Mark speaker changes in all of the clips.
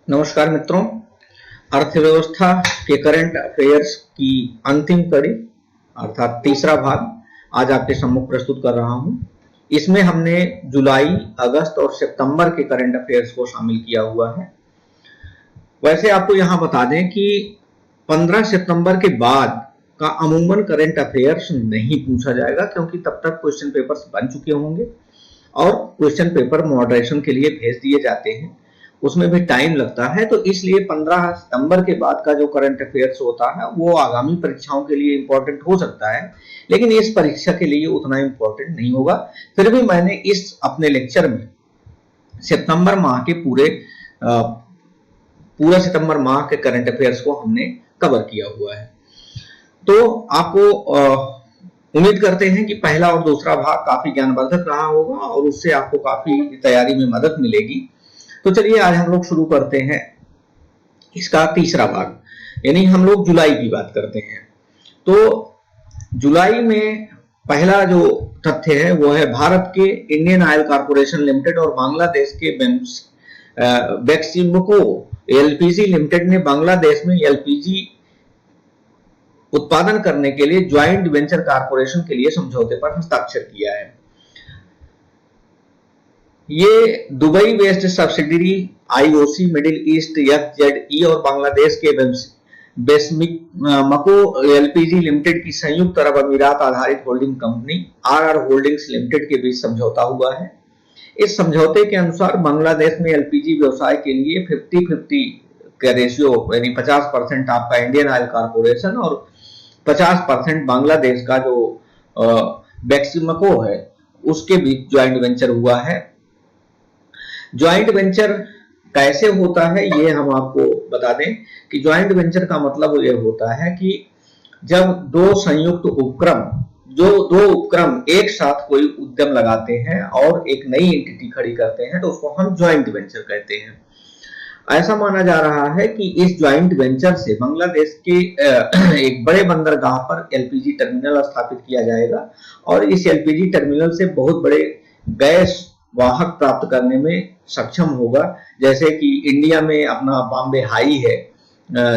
Speaker 1: नमस्कार मित्रों, अर्थव्यवस्था के करंट अफेयर्स की अंतिम कड़ी अर्थात तीसरा भाग आज आपके सम्मुख प्रस्तुत कर रहा हूं। इसमें हमने जुलाई, अगस्त और सितंबर के करंट अफेयर्स को शामिल किया हुआ है। वैसे आपको यहां बता दें कि 15 सितंबर के बाद का अमूमन करंट अफेयर्स नहीं पूछा जाएगा, क्योंकि तब तक क्वेश्चन पेपर्स बन चुके होंगे और क्वेश्चन पेपर मॉडरेशन के लिए भेज दिए जाते हैं, उसमें भी टाइम लगता है। तो इसलिए 15 सितंबर के बाद का जो करंट अफेयर्स होता है वो आगामी परीक्षाओं के लिए इंपॉर्टेंट हो सकता है, लेकिन इस परीक्षा के लिए उतना इंपॉर्टेंट नहीं होगा। फिर भी मैंने इस अपने लेक्चर में सितंबर माह के पूरा सितंबर माह के करंट अफेयर्स को हमने कवर किया हुआ है। तो आपको उम्मीद करते हैं कि पहला और दूसरा भाग काफी ज्ञानवर्धक रहा होगा और उससे आपको काफी तैयारी में मदद मिलेगी। तो चलिए आज हम लोग शुरू करते हैं इसका तीसरा भाग, यानी हम लोग जुलाई की बात करते हैं। तो जुलाई में पहला जो तथ्य है वो है भारत के इंडियन ऑयल कॉर्पोरेशन लिमिटेड और बांग्लादेश के बेक्सिम्को एलपीजी लिमिटेड ने बांग्लादेश में एलपीजी उत्पादन करने के लिए ज्वाइंट वेंचर कॉर्पोरेशन के लिए समझौते पर हस्ताक्षर किया है। ये Dubai based subsidiary IOC middle east FZE और बांग्लादेश के बेस्मिको एलपीजी लिमिटेड की संयुक्त अरब अमीरात आधारित holding company RR holdings limited के बीच समझौता हुआ है। इस समझौते के अनुसार बांग्लादेश में एलपीजी व्यवसाय के लिए 50-50 का रेशियो, यानी 50% आपका इंडियन ऑयल कॉर्पोरेशन और 50% बांग्लादेश का जो बेक्सिम्को है उसके बीच ज्वाइंट वेंचर हुआ है। ज्वाइंट वेंचर कैसे होता है ये हम आपको बता दें कि ज्वाइंट वेंचर का मतलब ये होता है कि जब दो उपक्रम एक साथ कोई उद्यम लगाते हैं और एक नई एंटिटी खड़ी करते हैं तो उसको हम ज्वाइंट वेंचर कहते हैं। ऐसा माना जा रहा है कि इस ज्वाइंट वेंचर से बांग्लादेश के एक बड़े बंदरगाह पर एलपीजी टर्मिनल स्थापित किया जाएगा और इस एलपीजी टर्मिनल से बहुत बड़े गैस वाहक प्राप्त करने में सक्षम होगा। जैसे कि इंडिया में अपना बॉम्बे हाई है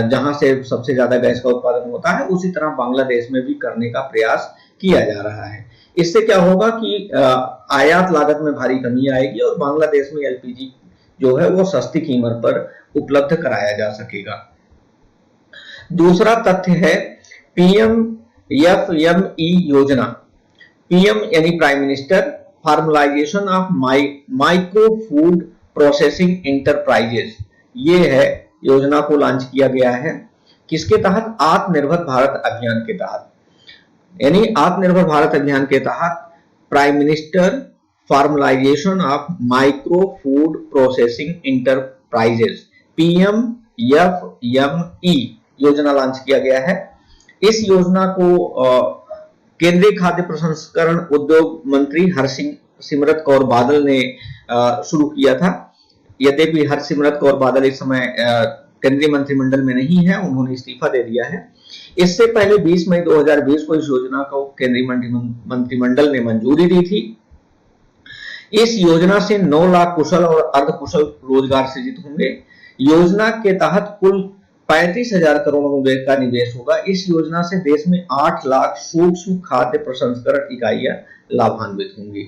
Speaker 1: जहां से सबसे ज्यादा गैस का उत्पादन होता है, उसी तरह बांग्लादेश में भी करने का प्रयास किया जा रहा है। इससे क्या होगा कि आयात लागत में भारी कमी आएगी और बांग्लादेश में एलपीजी जो है वो सस्ती कीमत पर उपलब्ध कराया जा सकेगा। दूसरा तथ्य है पीएमएफएमई योजना। पीएम यानी prime minister formalisation of micro food processing enterprises, ये है योजना को लॉन्च किया गया है। किसके तहत? आत्मनिर्भर भारत अभियान के तहत। यानी आत्मनिर्भर भारत अभियान के तहत prime minister formalisation of micro food processing enterprises PMFME योजना लॉन्च किया गया है। इस योजना को केंद्रीय खाद्य प्रसंस्करण उद्योग मंत्री हरसिमरत कौर बादल ने शुरू किया था। यद्यपि हरसिमरत कौर बादल इस समय केंद्रीय मंत्रिमंडल में नहीं है, उन्होंने इस्तीफा दे दिया है। इससे पहले 20 मई 2020 को इस योजना को केंद्रीय मंत्रिमंडल ने मंजूरी दी थी। इस योजना से 9 लाख कुशल और अर्धकुशल रोजगार सृजित होंगे। योजना के तहत कुल 35,000 करोड़ रुपए का निवेश होगा। इस योजना से देश में 8 लाख सूक्ष्म खाद्य प्रसंस्करण इकाइयां लाभान्वित होंगी।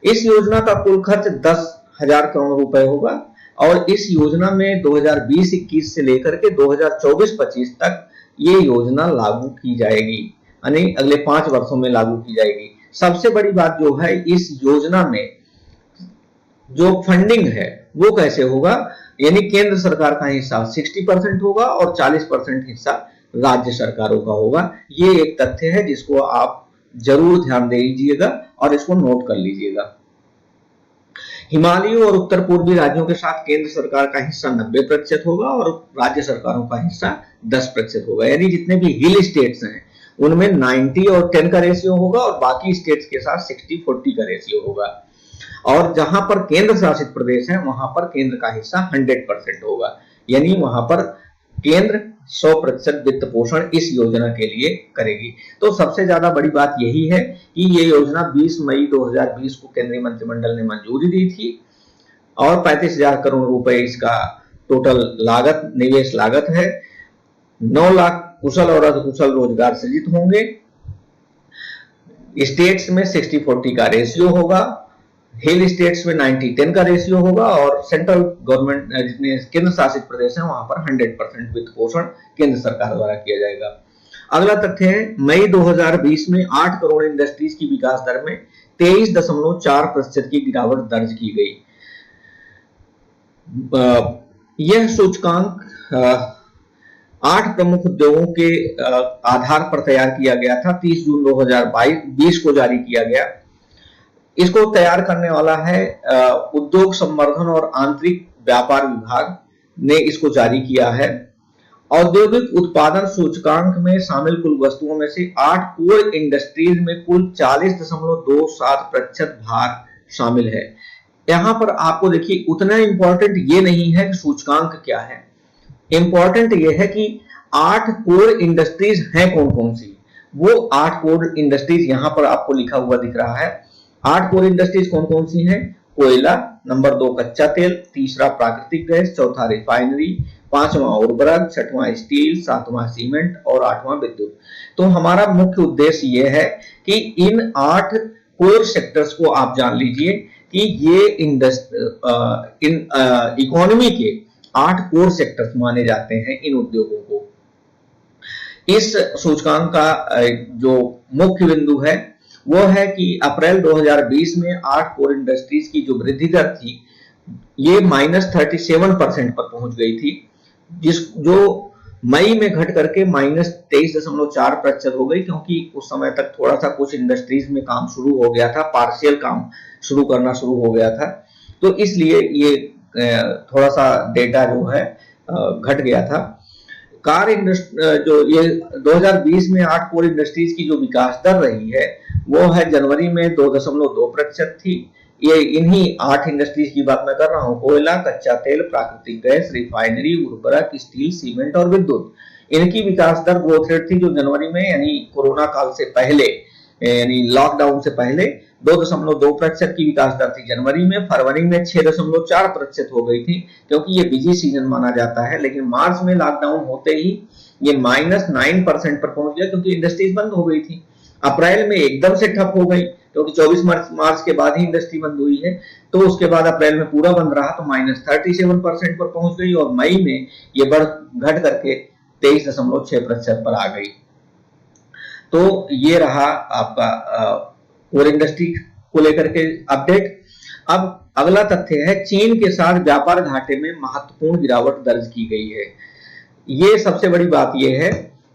Speaker 1: इस योजना का कुल खर्च 10,000 करोड़ रुपए होगा और इस योजना में 2020-21 से लेकर के 2024-25 तक ये योजना लागू की जाएगी, यानी अगले 5 वर्षों में लागू की जाएगी। सबसे बड़ी बात जो है, इस योजना में जो फंडिंग है वो कैसे होगा, यानी केंद्र सरकार का हिस्सा 60% होगा और 40% हिस्सा राज्य सरकारों का होगा। ये एक तथ्य है जिसको आप जरूर ध्यान दे लीजिएगा और इसको नोट कर लीजिएगा। हिमालयी और उत्तर पूर्वी राज्यों के साथ केंद्र सरकार का हिस्सा 90% होगा और राज्य सरकारों का हिस्सा 10% होगा। यानी जितने भी हिल स्टेट्स हैं उनमें 90 और 10 का रेशियो होगा और बाकी स्टेट्स के साथ 60-40 का रेशियो होगा। और जहां पर केंद्र शासित प्रदेश है वहां पर केंद्र का हिस्सा 100% होगा, यानी वहां पर केंद्र 100% वित्त पोषण इस योजना के लिए करेगी। तो सबसे ज्यादा बड़ी बात यही है कि ये योजना 20 मई 2020 को केंद्रीय मंत्रिमंडल ने मंजूरी दी थी और 35,000 करोड़ रुपए इसका टोटल लागत, निवेश लागत है। 9 लाख कुशल और अर्धकुशल रोजगार सृजित होंगे। स्टेट्स में 60-40 का रेशियो होगा, हिल स्टेट्स में 90-10 का रेशियो होगा और सेंट्रल गवर्नमेंट जितने केंद्र शासित प्रदेश हैं वहां पर 100% वित्त पोषण केंद्र सरकार द्वारा किया जाएगा। अगला तथ्य है मई 2020 में 8 करोड़ इंडस्ट्रीज की विकास दर में 23.4% की गिरावट दर्ज की गई। यह सूचकांक 8 प्रमुख उद्योगों के आधार पर तैयार किया गया था। 30 जून 2020 को जारी किया गया। इसको तैयार करने वाला है उद्योग संवर्धन और आंतरिक व्यापार विभाग ने इसको जारी किया है। औद्योगिक उत्पादन सूचकांक में शामिल कुल वस्तुओं में से 8 कोर इंडस्ट्रीज में कुल 40.27% भार शामिल है। यहां पर आपको देखिए उतना इंपॉर्टेंट ये नहीं है कि सूचकांक क्या है, इंपॉर्टेंट ये है कि 8 कोर इंडस्ट्रीज हैं कौन कौन सी। वो 8 कोर इंडस्ट्रीज यहां पर आपको लिखा हुआ दिख रहा है। 8 कोर इंडस्ट्रीज कौन कौन सी हैं? कोयला, नंबर 2 कच्चा तेल, तीसरा प्राकृतिक गैस, चौथा रिफाइनरी, 5वां उर्वरक, 6वां स्टील, 7वां सीमेंट और 8वां विद्युत। तो हमारा मुख्य उद्देश्य यह है कि इन 8 कोर सेक्टर्स को आप जान लीजिए कि ये इकोनॉमी के 8 कोर सेक्टर्स माने जाते हैं इन उद्योगों को। इस सूचकांक का जो मुख्य बिंदु है वो है कि अप्रैल 2020 में 8 कोर इंडस्ट्रीज की जो वृद्धि दर थी ये -37% पर पहुंच गई थी, जो मई में घट करके -23.4% हो गई, क्योंकि उस समय तक थोड़ा सा कुछ इंडस्ट्रीज में काम शुरू हो गया था, पार्शियल काम शुरू करना शुरू हो गया था, तो इसलिए ये थोड़ा सा डेटा जो है घट गया था। कार इंडस्ट्री जो ये 2020 में 8 कोर इंडस्ट्रीज की जो विकास दर रही है वो है जनवरी में 2.2% थी। ये इन्हीं 8 इंडस्ट्रीज की बात मैं कर रहा हूँ, कोयला, कच्चा तेल, प्राकृतिक गैस, रिफाइनरी, उर्वरक, स्टील, सीमेंट और विद्युत। इनकी विकास दर ग्रोथ रेट थी जो जनवरी में यानी कोरोना काल से पहले यानी लॉकडाउन से पहले 2.2% की विकास दर थी जनवरी में। फरवरी में 6.4% हो गई थी क्योंकि ये बिजी सीजन माना जाता है, लेकिन मार्च में लॉकडाउन होते ही ये -9% पर पहुंच गया क्योंकि इंडस्ट्रीज बंद हो गई थी। अप्रैल में एकदम से ठप हो गई क्योंकि 24 मार्च के बाद ही इंडस्ट्री बंद हुई है, तो उसके बाद अप्रैल में पूरा बंद रहा तो -37% पर पहुंच गई और मई में ये घट करके 23.6% पर आ गई। तो ये रहा आपका कोर इंडस्ट्री को लेकर के अपडेट। अब अगला तथ्य है चीन के साथ व्यापार घाटे में महत्वपूर्ण गिरावट दर्ज की गई है। ये सबसे बड़ी बात यह है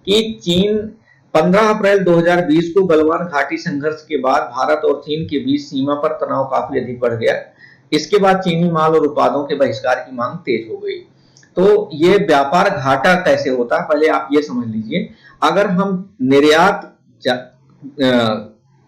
Speaker 1: कि चीन 15 अप्रैल 2020 को गलवान घाटी संघर्ष के बाद भारत और चीन के बीच सीमा पर तनाव काफी अधिक बढ़ गया। इसके बाद चीनी माल और उत्पादों के बहिष्कार की मांग तेज हो गई। तो ये व्यापार घाटा कैसे होता है पहले आप ये समझ लीजिए। अगर हम निर्यात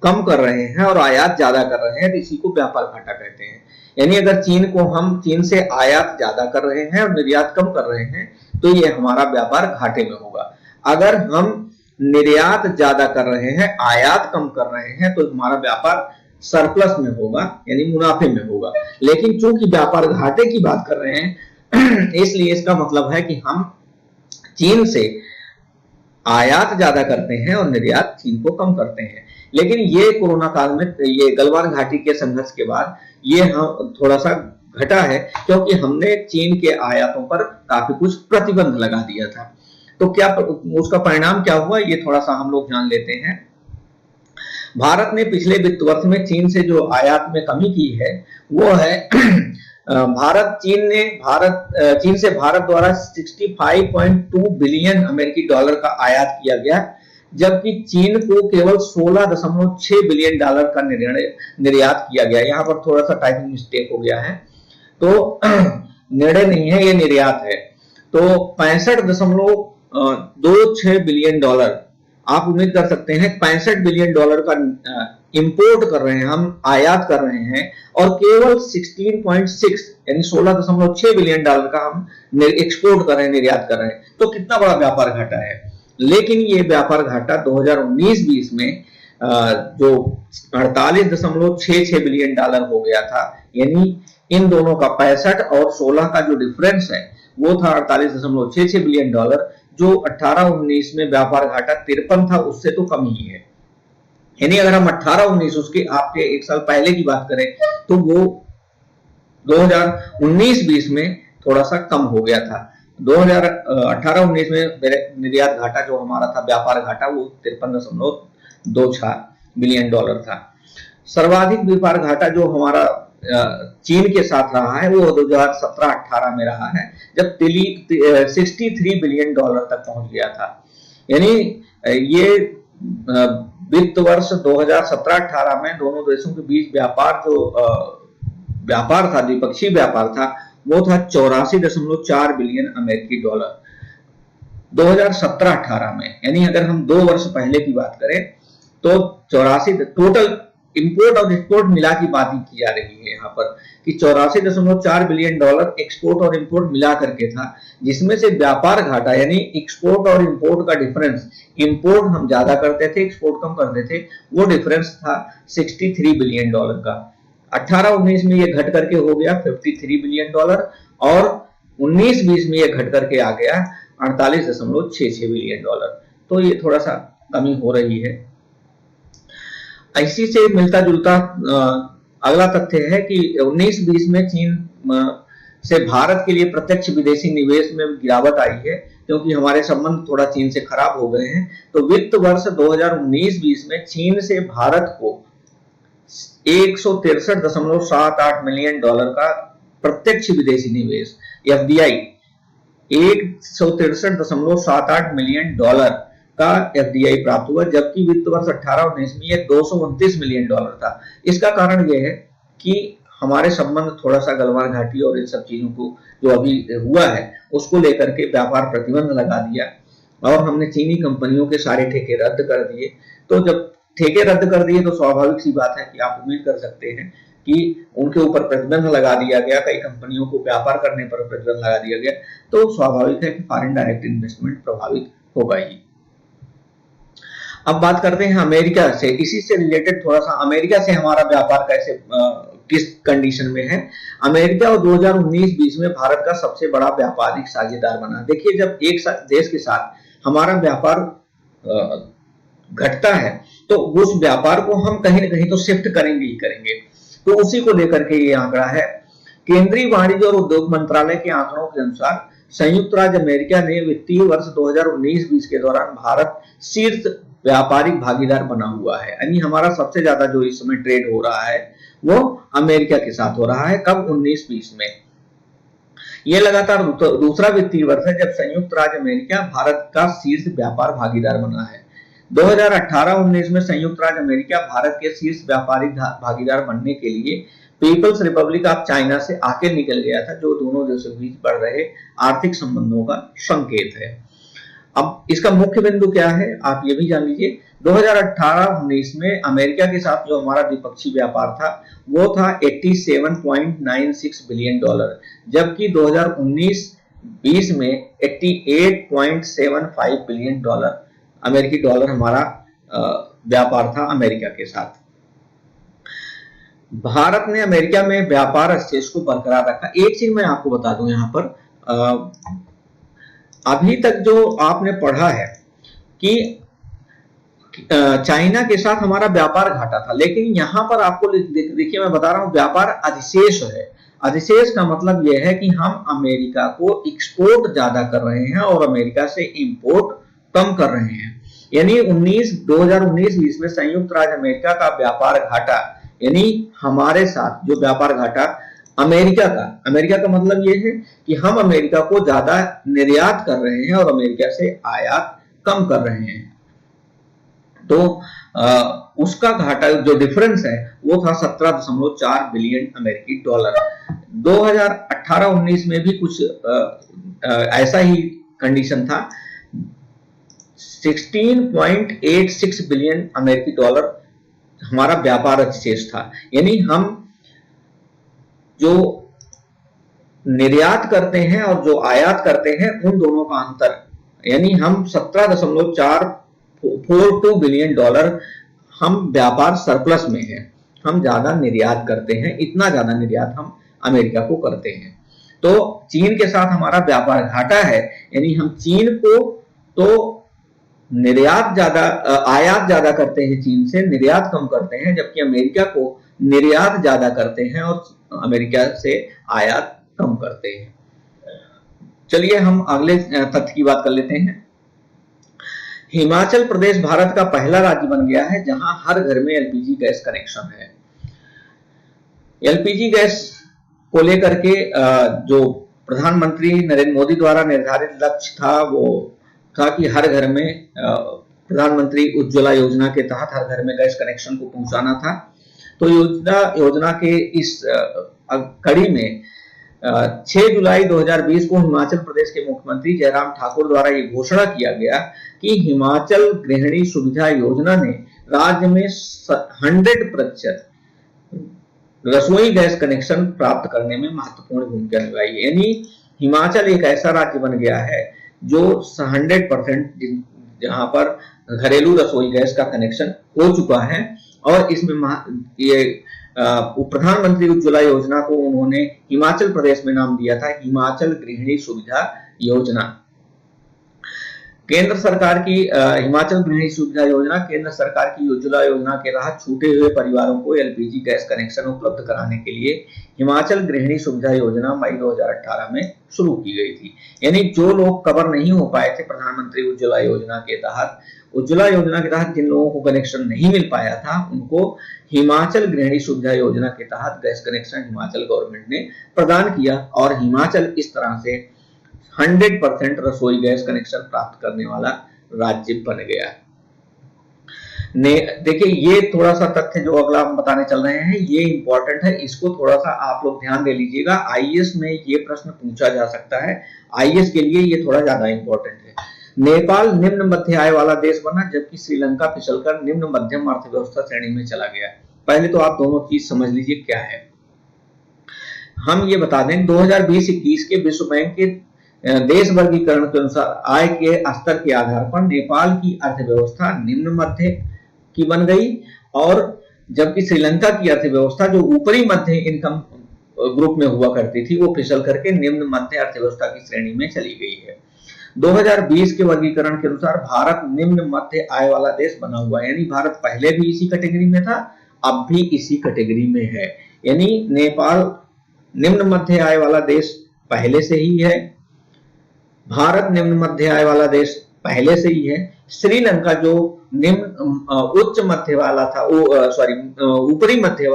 Speaker 1: कम कर रहे हैं और आयात ज्यादा कर रहे हैं तो इसी को व्यापार घाटा कहते हैं। यानी अगर चीन से आयात ज्यादा कर रहे हैं और निर्यात कम कर रहे हैं तो ये हमारा व्यापार घाटे में होगा। अगर हम निर्यात ज्यादा कर रहे हैं, आयात कम कर रहे हैं तो हमारा व्यापार सरप्लस में होगा यानी मुनाफे में होगा। लेकिन चूंकि व्यापार घाटे की बात कर रहे हैं इसलिए इसका मतलब है कि हम चीन से आयात ज्यादा करते हैं और निर्यात चीन को कम करते हैं। लेकिन ये कोरोना काल में ये गलवान घाटी के संघर्ष के बाद ये थोड़ा सा घटा है क्योंकि हमने चीन के आयातों पर काफी कुछ प्रतिबंध लगा दिया था। तो क्या उसका परिणाम क्या हुआ ये थोड़ा सा हम लोग जान लेते हैं। भारत ने पिछले वित्त वर्ष में चीन से जो आयात में कमी की है वो है चीन से भारत द्वारा 65.2 बिलियन अमेरिकी डॉलर का आयात किया गया, जबकि चीन को केवल 16.6 बिलियन डॉलर का निर्यात किया गया। यहाँ पर थोड़ा सा टाइपिंग मिस्टेक हो गया है, तो निर्णय नहीं है ये निर्यात है। तो 65.26 बिलियन डॉलर आप उम्मीद कर सकते हैं 65 बिलियन डॉलर का इंपोर्ट कर रहे हैं, हम आयात कर रहे हैं और केवल 16.6 यानी 16.6 बिलियन डॉलर का हम एक्सपोर्ट कर रहे हैं, निर्यात कर रहे हैं। तो कितना बड़ा व्यापार घाटा है। लेकिन ये व्यापार घाटा 2019-20 में जो 48.66 बिलियन डॉलर हो गया था, यानी इन दोनों का 65 और 16 का जो डिफरेंस है वो था 48.66 बिलियन डॉलर, जो 18-19 में व्यापार घाटा 53 था, उससे तो कम ही है। यानी अगर हम 18-19 उसके आपके एक साल पहले की बात करें तो वो 2019-20 में थोड़ा सा कम हो गया था। 2018-19 में निर्यात घाटा जो हमारा था, व्यापार घाटा, वो 53.26 बिलियन डॉलर था। सर्वाधिक व्यापार घाटा जो हमारा चीन के साथ रहा है वो 2017-18 में रहा है, जब 63 बिलियन डॉलर तक पहुंच गया था। यानी ये वित्त वर्ष 2017-18 में दोनों देशों के बीच व्यापार था, द्विपक्षीय व्यापार था, वो था 84.4 बिलियन अमेरिकी डॉलर 2017-18 में। यानी अगर हम 2 वर्ष पहले की बात करें तो 84 टोटल इंपोर्ट और एक्सपोर्ट मिला की बात ही की जा रही है यहाँ पर कि 84.4 बिलियन डॉलर एक्सपोर्ट और इंपोर्ट मिला करके था, जिसमें से व्यापार घाटा यानी एक्सपोर्ट और इंपोर्ट का डिफरेंस, इंपोर्ट हम ज्यादा करते थे, एक्सपोर्ट कम करते थे, वो डिफरेंस था 63 बिलियन डॉलर का। 18-19 में ये घट करके हो गया 53 बिलियन डॉलर और 19-20 में ये घट करके आ गया 48.66 बिलियन डॉलर। तो ये थोड़ा सा कमी हो रही है। इसी से मिलता जुलता अगला तथ्य है कि 19-20 में चीन से भारत के लिए प्रत्यक्ष विदेशी निवेश में गिरावट आई है, क्योंकि हमारे संबंध थोड़ा चीन से खराब हो गए हैं। तो वित्त वर्ष 2019-20 में चीन से भारत को 163.78 मिलियन डॉलर का प्रत्यक्ष विदेशी निवेश FDI 163.78 मिलियन डॉलर का FDI प्राप्त हुआ, जबकि वित्त वर्ष 18-19 में यह 229 मिलियन डॉलर था। इसका कारण यह है कि हमारे संबंध थोड़ा सा गलवान घाटी और इन सब चीजों को जो अभी हुआ है उसको लेकर के व्यापार प्रतिबंध लगा दिया और हमने चीनी कंपनियों के सारे ठेके रद्द कर दिए। तो जब ठेके रद्द कर दिए तो स्वाभाविक सी बात है कि आप उम्मीद कर सकते हैं कि उनके ऊपर प्रतिबंध लगा दिया गया, कई कंपनियों को व्यापार करने पर प्रतिबंध लगा दिया गया, तो स्वाभाविक है कि फॉरेन डायरेक्ट इन्वेस्टमेंट प्रभावित होगा ही। अब बात करते हैं अमेरिका से। इसी से रिलेटेड थोड़ा सा अमेरिका से हमारा व्यापार कैसे किस कंडीशन में है। अमेरिका और 2019-20 में भारत का सबसे बड़ा व्यापारिक साझेदार बना। देखिए, जब एक देश के साथ हमारा व्यापार घटता है तो उस व्यापार को हम कहीं ना कहीं तो शिफ्ट करेंगे ही करेंगे। तो उसी को लेकर के ये आंकड़ा है। केंद्रीय वाणिज्य और उद्योग मंत्रालय के आंकड़ों के अनुसार संयुक्त राज्य अमेरिका ने वित्तीय वर्ष 2019-20 के दौरान भारत शीर्ष व्यापारिक भागीदार बना हुआ है। यानी हमारा सबसे ज्यादा जो इस समय ट्रेड हो रहा है वो अमेरिका के साथ हो रहा है। कब? 19-20 में। यह लगातार दूसरा वित्तीय वर्ष है जब संयुक्त राज्य अमेरिका भारत का शीर्ष व्यापार भागीदार बना है। 2018-19 में संयुक्त राज्य अमेरिका भारत के शीर्ष व्यापारिक भागीदार बनने के लिए पीपल्स रिपब्लिक ऑफ चाइना से आके निकल गया था, जो दोनों देशों के बीच बढ़ रहे आर्थिक संबंधों का संकेत है। अब इसका मुख्य बिंदु क्या है आप ये भी जान लीजिए। 2018-19 में अमेरिका के साथ जो हमारा द्विपक्षीय व्यापार था वो था 87.96 बिलियन डॉलर, जबकि 2019-20 में 88.75 बिलियन डॉलर अमेरिकी डॉलर हमारा व्यापार था अमेरिका के साथ। भारत ने अमेरिका में व्यापार शेष को बरकरार रखा। एक चीज मैं आपको बता दूं यहाँ पर, अभी तक जो आपने पढ़ा है कि चाइना के साथ हमारा व्यापार घाटा था, लेकिन यहां पर आपको देखिए मैं बता रहा हूं व्यापार अधिशेष है। अधिशेष का मतलब यह है कि हम अमेरिका को एक्सपोर्ट ज्यादा कर रहे हैं और अमेरिका से इंपोर्ट कम कर रहे हैं। यानी 2019-20 में संयुक्त राज्य अमेरिका का व्यापार घाटा, यानी हमारे साथ जो व्यापार घाटा अमेरिका का मतलब यह है कि हम अमेरिका को ज्यादा निर्यात कर रहे हैं और अमेरिका से आयात कम कर रहे हैं। तो उसका घाटा जो डिफरेंस है वो था 17.4 बिलियन अमेरिकी डॉलर। 2018-19 में भी कुछ ऐसा ही कंडीशन था। 16.86 बिलियन अमेरिकी डॉलर हमारा व्यापार अधिशेष था। यानी हम जो निर्यात करते हैं और जो आयात करते हैं उन दोनों का अंतर, यानी हम 17.442 बिलियन डॉलर हम व्यापार सरप्लस में हैं, हम ज्यादा निर्यात करते हैं, इतना ज्यादा निर्यात हम अमेरिका को करते हैं। तो चीन के साथ हमारा व्यापार घाटा है, यानी हम चीन को तो निर्यात ज्यादा, आयात ज्यादा करते हैं चीन से, निर्यात कम करते हैं, जबकि अमेरिका को निर्यात ज्यादा करते हैं और अमेरिका से आयात कम करते हैं। चलिए हम अगले तथ्य की बात कर लेते हैं। हिमाचल प्रदेश भारत का पहला राज्य बन गया है जहां हर घर में एलपीजी गैस कनेक्शन है। एलपीजी गैस को लेकर के जो प्रधानमंत्री नरेंद्र मोदी द्वारा निर्धारित लक्ष्य था वो था कि हर घर में प्रधानमंत्री उज्ज्वला योजना के तहत हर घर में गैस कनेक्शन को पहुंचाना था। तो योजना के इस कड़ी में 6 जुलाई 2020 को हिमाचल प्रदेश के मुख्यमंत्री जयराम ठाकुर द्वारा ये घोषणा किया गया कि हिमाचल गृहिणी सुविधा योजना ने राज्य में 100% रसोई गैस कनेक्शन प्राप्त करने में महत्वपूर्ण भूमिका निभाई है। यानी हिमाचल एक ऐसा राज्य बन गया है जो 100% जहां पर घरेलू रसोई गैस का कनेक्शन हो चुका है, और इसमें ये प्रधानमंत्री उज्ज्वला योजना को उन्होंने हिमाचल प्रदेश में नाम दिया था हिमाचल गृहिणी सुविधा योजना। केंद्र सरकार की हिमाचल गृहिणी सुविधा योजना केंद्र सरकार की उज्ज्वला योजना के तहत छूटे हुए परिवारों को एलपीजी गैस कनेक्शन उपलब्ध कराने के लिए हिमाचल गृहिणी सुविधा योजना मई 2018 में शुरू की गई थी। यानी जो लोग कवर नहीं हो पाए थे प्रधानमंत्री उज्ज्वला योजना के तहत, उज्ज्वला योजना के तहत जिन लोगों को कनेक्शन नहीं मिल पाया था उनको हिमाचल गृहिणी सुविधा योजना के तहत गैस कनेक्शन हिमाचल गवर्नमेंट ने प्रदान किया, और हिमाचल इस तरह से 100% रसोई गैस कनेक्शन प्राप्त करने वाला राज्य बन गया। देखिए ये थोड़ा सा तथ्य जो अगला हम बताने चल रहे हैं ये इंपॉर्टेंट है, इसको थोड़ा सा आप लोग ध्यान दे लीजिएगा। आईएएस में ये प्रश्न पूछा जा सकता है, आईएएस के लिए ये थोड़ा ज्यादा इंपॉर्टेंट है। नेपाल निम्न मध्य आय वाला देश बना जबकि श्रीलंका फिसलकर निम्न मध्यम अर्थव्यवस्था श्रेणी में चला गया। पहले तो आप दोनों चीज समझ लीजिए क्या है। हम ये बता दें 2020-21 के विश्व बैंक के देश वर्गीकरण के अनुसार आय के स्तर के आधार पर नेपाल की अर्थव्यवस्था निम्न मध्य की बन गई, और जबकि श्रीलंका की अर्थव्यवस्था जो ऊपरी मध्य इनकम ग्रुप में हुआ करती थी वो फिसल करके निम्न मध्य अर्थव्यवस्था की श्रेणी में चली गई है। 2020 के वर्गीकरण के अनुसार भारत निम्न मध्य आय वाला देश बना हुआ है, यानी भारत पहले भी इसी कैटेगरी में था, अब भी इसी कैटेगरी में है। यानी नेपाल निम्न मध्य आय वाला देश पहले से ही है, भारत निम्न मध्य आय वाला देश पहले से ही है। श्रीलंका जो निम्न उच्च मध्य वाला था, ऊपरी मध्य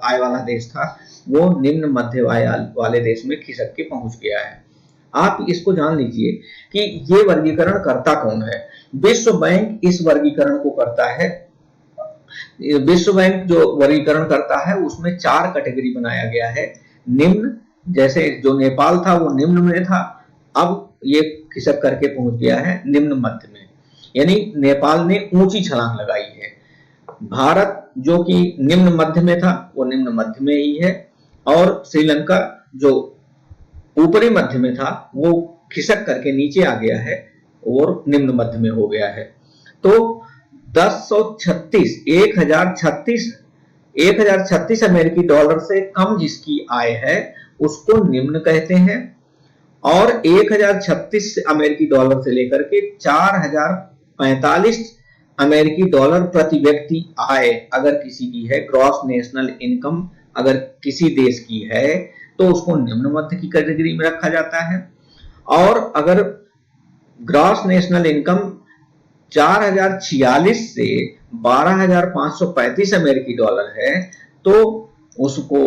Speaker 1: आय वाला देश था, वो निम्न मध्य आय वाले देश में खिसक के पहुंच गया है। आप इसको जान लीजिए कि ये वर्गीकरण करता कौन है। विश्व बैंक इस वर्गीकरण को करता है। विश्व बैंक जो वर्गीकरण करता है उसमें 4 कैटेगरी बनाया गया है। निम्न, जैसे जो नेपाल था वो निम्न में था, अब ये खिसक करके पहुंच गया है निम्न मध्य में, यानी नेपाल ने ऊंची छलांग लगाई है। भारत जो कि निम्न मध्य में था वो निम्न मध्य में ही है, और श्रीलंका जो ऊपरी मध्य में था वो खिसक करके नीचे आ गया है और निम्न मध्य में हो गया है। तो 1036 अमेरिकी डॉलर से कम जिसकी आय है उसको निम्न कहते हैं, और 1036 अमेरिकी डॉलर से लेकर के 4045 अमेरिकी डॉलर प्रति व्यक्ति आय अगर किसी की है, ग्रॉस नेशनल इनकम अगर किसी देश की है तो उसको निम्न मध्य की कैटेगरी में रखा जाता है। और अगर ग्रॉस नेशनल इनकम 4046 से 12535 अमेरिकी डॉलर है तो उसको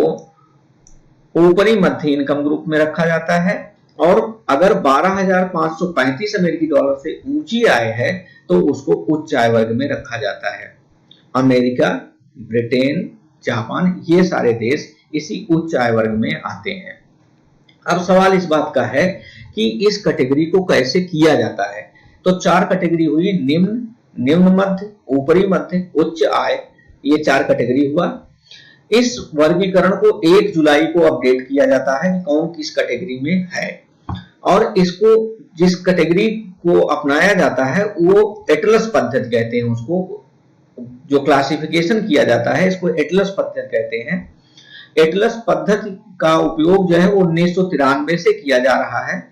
Speaker 1: ऊपरी मध्य इनकम ग्रुप में रखा जाता है, और अगर 12535 अमेरिकी डॉलर से ऊंची आय है तो उसको उच्च आय वर्ग में रखा जाता है। अमेरिका, ब्रिटेन, जापान, ये सारे देश इसी उच्च आय वर्ग में आते हैं। अब सवाल इस बात का है कि इस कैटेगरी को कैसे किया जाता है। तो 4 कैटेगरी हुई, निम्न, निम्न मध्य, ऊपरी मध्य, उच्च आय, ये 4 कैटेगरी हुआ। इस वर्गीकरण को 1 जुलाई को अपडेट किया जाता है कि कौन किस कैटेगरी में है, और इसको जिस कैटेगरी को अपनाया जाता है वो एटलस पद्धति कहते हैं। उसको जो क्लासिफिकेशन किया जाता है इसको एटलस पद्धति कहते हैं। एटलस पद्धति का उपयोग जो है वो 1993 से किया जा रहा है।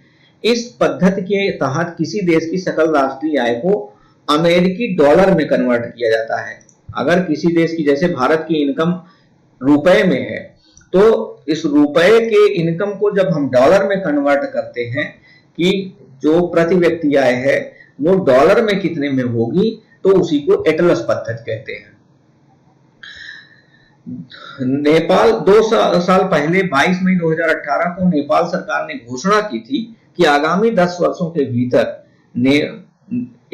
Speaker 1: इस पद्धति के तहत किसी देश की सकल राष्ट्रीय आय को अमेरिकी डॉलर में कन्वर्ट किया जाता है। अगर किसी देश की, जैसे भारत की इनकम रुपए में है, तो इस रुपए के इनकम को जब हम डॉलर में कन्वर्ट करते हैं कि जो प्रति व्यक्ति आय है वो डॉलर में कितने में होगी, तो उसी को एटलस पद्धति कहते हैं। नेपाल 2 साल पहले 22 मई 2018 को नेपाल सरकार ने घोषणा की थी कि आगामी 10 वर्षों के भीतर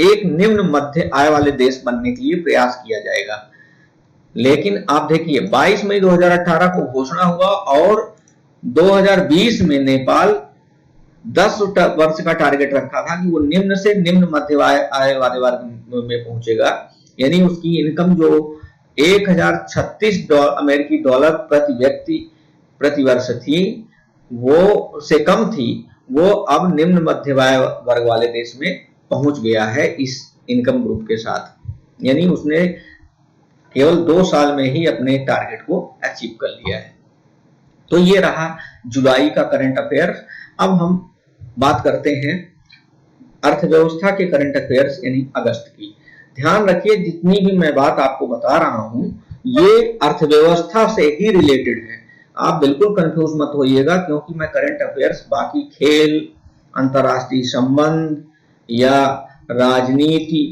Speaker 1: एक निम्न मध्य आय वाले देश बनने के लिए प्रयास किया जाएगा। लेकिन आप देखिए 22 मई 2018 को घोषणा हुआ और 2020 में नेपाल 10 वर्ष का टारगेट रखा था कि वो निम्न से निम्न मध्य आय वाले वर्ग में पहुंचेगा, यानी उसकी इनकम जो 1036 अमेरिकी डॉलर प्रति व्यक्ति प्रति वर्ष थी वो से कम थी, वो अब निम्न मध्य आय वर्ग वाले देश में पहुंच गया है इस इनकम ग्रुप के साथ। यानी उसने केवल 2 साल में ही अपने टारगेट को अचीव कर लिया है। तो ये रहा जुलाई का करंट अफेयर्स। अब हम बात करते हैं अर्थव्यवस्था के करंट अफेयर्स यानी अगस्त की। ध्यान रखिए जितनी भी मैं बात आपको बता रहा हूं ये अर्थव्यवस्था से ही रिलेटेड है। आप बिल्कुल कंफ्यूज मत होइएगा, क्योंकि मैं करंट अफेयर्स बाकी खेल, अंतरराष्ट्रीय संबंध या राजनीति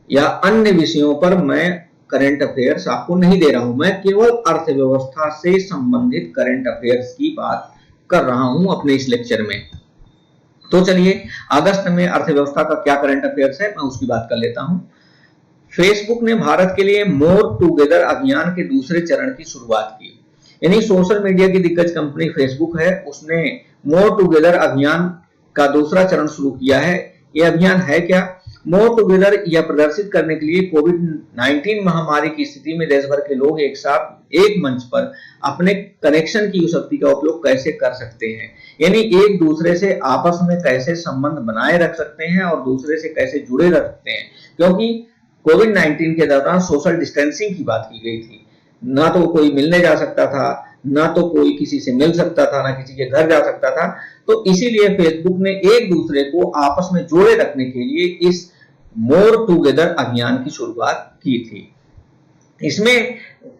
Speaker 1: या अन्य विषयों पर मैं करंट अफेयर्स आपको नहीं दे रहा हूं। मैं केवल अर्थव्यवस्था से संबंधित करंट अफेयर्स की बात कर रहा हूं अपने इस लेक्चर में। तो चलिए अगस्त में अर्थव्यवस्था का क्या करंट अफेयर्स है मैं उसकी बात कर लेता हूं। फेसबुक ने भारत के लिए मोर टुगेदर अभियान के दूसरे चरण की शुरुआत की। यानी सोशल मीडिया की दिग्गज कंपनी फेसबुक है, उसने मोर टुगेदर अभियान का दूसरा चरण शुरू किया है। यह अभियान है क्या? मोर टुगेदर यह प्रदर्शित करने के लिए कोविड-19 महामारी की स्थिति में देश भर के लोग एक साथ एक मंच पर अपने कनेक्शन की शक्ति का उपयोग कैसे कर सकते हैं, यानी एक दूसरे से आपस में कैसे संबंध बनाए रख सकते हैं और दूसरे से कैसे जुड़े रह सकते हैं। क्योंकि कोविड-19 के दौरान सोशल डिस्टेंसिंग की बात की गई थी, ना तो कोई मिलने जा सकता था, ना तो कोई किसी से मिल सकता था, ना किसी के घर जा सकता था। तो इसीलिए फेसबुक ने एक दूसरे को आपस में जोड़े रखने के लिए इस मोर टुगेदर अभियान की शुरुआत की थी। इसमें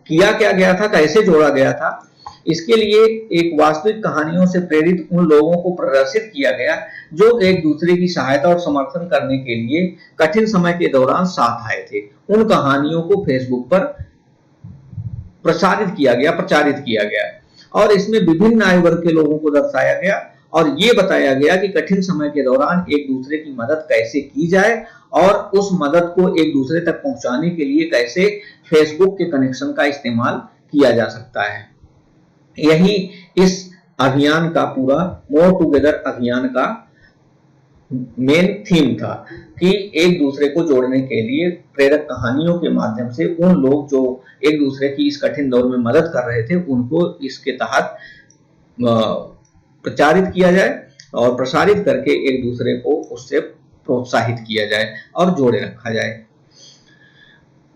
Speaker 1: किया क्या गया था, कैसे जोड़ा गया था? इसके लिए एक वास्तविक कहानियों से प्रेरित उन लोगों को प्रदर्शित किया गया जो एक दूसरे की सहायता और समर्थन करने के लिए कठिन समय के दौरान साथ आए थे। उन कहानियों को फेसबुक पर प्रचारित किया गया और इसमें विभिन्न आयु वर्ग के लोगों को दर्शाया गया और ये बताया गया कि कठिन समय के दौरान एक दूसरे की मदद कैसे की जाए और उस मदद को एक दूसरे तक पहुंचाने के लिए कैसे फेसबुक के कनेक्शन का इस्तेमाल किया जा सकता है। यही इस अभियान का पूरा मोर टुगेदर अभियान का मेन थीम था कि एक दूसरे को जोड़ने के लिए प्रेरक कहानियों के माध्यम से उन लोग जो एक दूसरे की इस कठिन दौर में मदद कर रहे थे उनको इसके तहत प्रचारित किया जाए और प्रसारित करके एक दूसरे को उससे प्रोत्साहित किया जाए और जोड़े रखा जाए।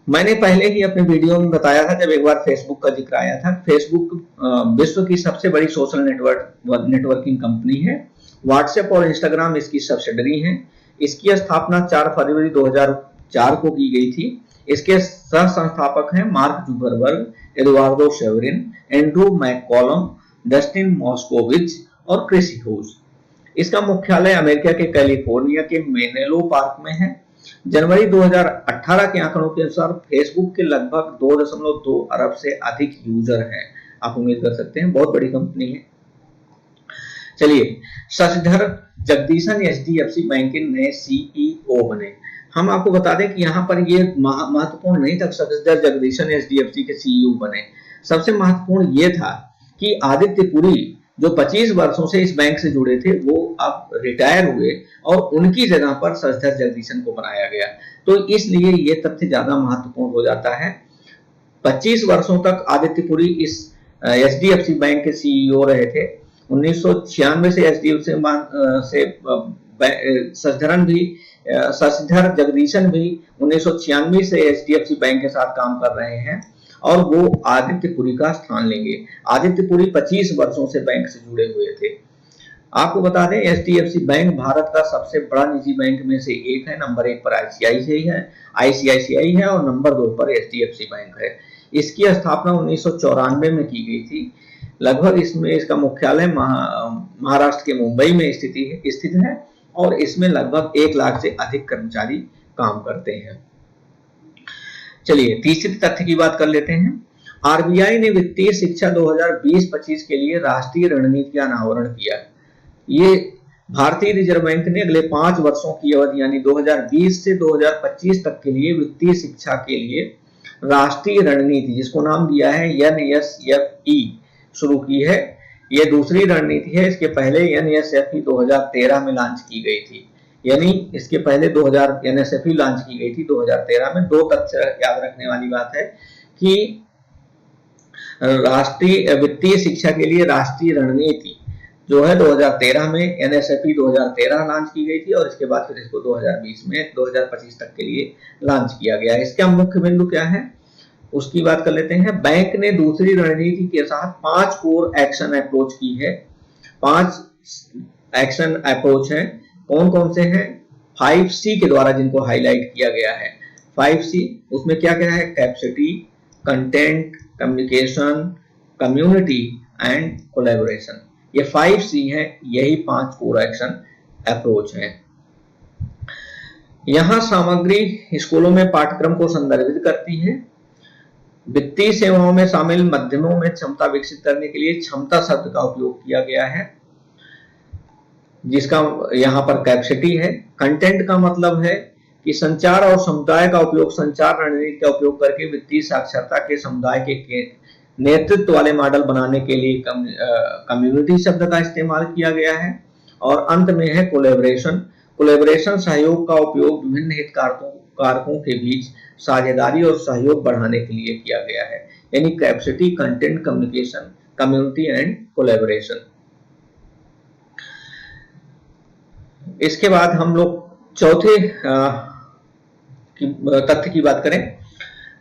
Speaker 1: मैंने पहले ही अपने वीडियो में बताया था, जब एक बार फेसबुक का जिक्र आया था, फेसबुक विश्व की सबसे बड़ी सोशल नेटवर्किंग कंपनी है। व्हाट्सएप और इंस्टाग्राम इसकी सब्सिडरी हैं। इसकी स्थापना 4 फरवरी 2004 को की गई थी। इसके सह संस्थापक हैं Mark Zuckerberg, Eduardo Saverin, Andrew McCollum, Dustin Moskovitz और क्रिस ह्यूज। इसका मुख्यालय अमेरिका के कैलिफोर्निया के मेनेलो पार्क में है। जनवरी 2018 के आंकड़ों के अनुसार फेसबुक के लगभग 2.2 अरब से अधिक यूजर हैं। आप उम्मीद कर सकते हैं बहुत बड़ी कंपनी है। चलिए, शशिधर जगदीशन एचडीएफसी बैंक के नए सीईओ बने। हम आपको बता दें कि यहाँ पर ये महत्वपूर्ण नहीं था शशिधर जगदीशन एचडीएफसी के सीईओ बने। सबसे महत्वपूर्ण ये था कि आदित्य पुरी जो 25 वर्षों से इस बैंक से जुड़े थे वो अब रिटायर हुए और उनकी जगह पर शशिधर जगदीशन को बनाया गया। तो इसलिए ये तथ्य ज्यादा महत्वपूर्ण हो जाता है। 25 वर्षों तक आदित्य पुरी इस एचडीएफसी बैंक के सीईओ रहे थे। 1996 से एचडीएफसी से शशिधरन भी शशिधर जगदीशन भी 1996 से एचडीएफसी बैंक के साथ काम कर रहे हैं और वो आदित्य पुरी का स्थान लेंगे। आदित्य पुरी 25 वर्षों से बैंक से जुड़े हुए थे। आपको बता दें एचडीएफसी बैंक भारत का सबसे बड़ा निजी बैंक में से एक है। नंबर 1 पर आईसीआईसीआई है और नंबर 2 पर एचडीएफसी बैंक है। इसकी स्थापना 1994 में की गई थी। लगभग इसमें इसका मुख्यालय महाराष्ट्र के मुंबई में स्थित है और इसमें लगभग 1 लाख से अधिक कर्मचारी काम करते हैं। चलिए तीसरे तथ्य की बात कर लेते हैं। आरबीआई ने वित्तीय शिक्षा 2020-25 के लिए राष्ट्रीय रणनीति का अनावरण किया। ये भारतीय रिजर्व बैंक ने अगले 5 वर्षों की अवधि यानी 2020 से 2025 तक के लिए वित्तीय शिक्षा के लिए राष्ट्रीय रणनीति जिसको नाम दिया है NSFE शुरू की है। यह दूसरी रणनीति है। इसके पहले NSFE 2013 में लॉन्च की गई थी, यानी इसके पहले NSFE लॉन्च की गई थी 2013 में। 2 तथ्य याद रखने वाली बात है कि राष्ट्रीय वित्तीय शिक्षा के लिए राष्ट्रीय रणनीति जो है 2013 में NSFE 2013 लॉन्च की गई थी और इसके बाद फिर इसको 2020 में 2025 तक के लिए लॉन्च किया गया है। इसका मुख्य बिंदु क्या है उसकी बात कर लेते हैं। बैंक ने दूसरी रणनीति के साथ 5 कोर एक्शन अप्रोच की है। 5 एक्शन अप्रोच है। कौन कौन से हैं? 5C के द्वारा जिनको हाईलाइट किया गया है। 5C उसमें क्या क्या है? Capacity, content, communication, community and collaboration. ये 5C हैं। यही 5 कोर एक्शन अप्रोच हैं। यहां सामग्री स्कूलों में पाठ्यक्रम को संदर्भित करती है। वित्तीय सेवाओं में शामिल मध्यमों में क्षमता विकसित करने के लिए क्षमता शब्द का उपयोग किया गया है, जिसका यहां पर कैपेसिटी है। कंटेंट का मतलब है कि संचार और समुदाय का उपयोग, संचार रणनीति का उपयोग करके वित्तीय साक्षरता के समुदाय के नेतृत्व वाले मॉडल बनाने के लिए कम्युनिटी शब्द का इस्तेमाल किया गया है। और अंत में है कोलैबोरेशन। कोलैबोरेशन सहयोग का उपयोग विभिन्न हितधारकों के बीच साझेदारी और सहयोग बढ़ाने के लिए किया गया है, यानी capacity, content, communication, community and collaboration. इसके बाद हम लोग चौथे तथ्य की बात करें।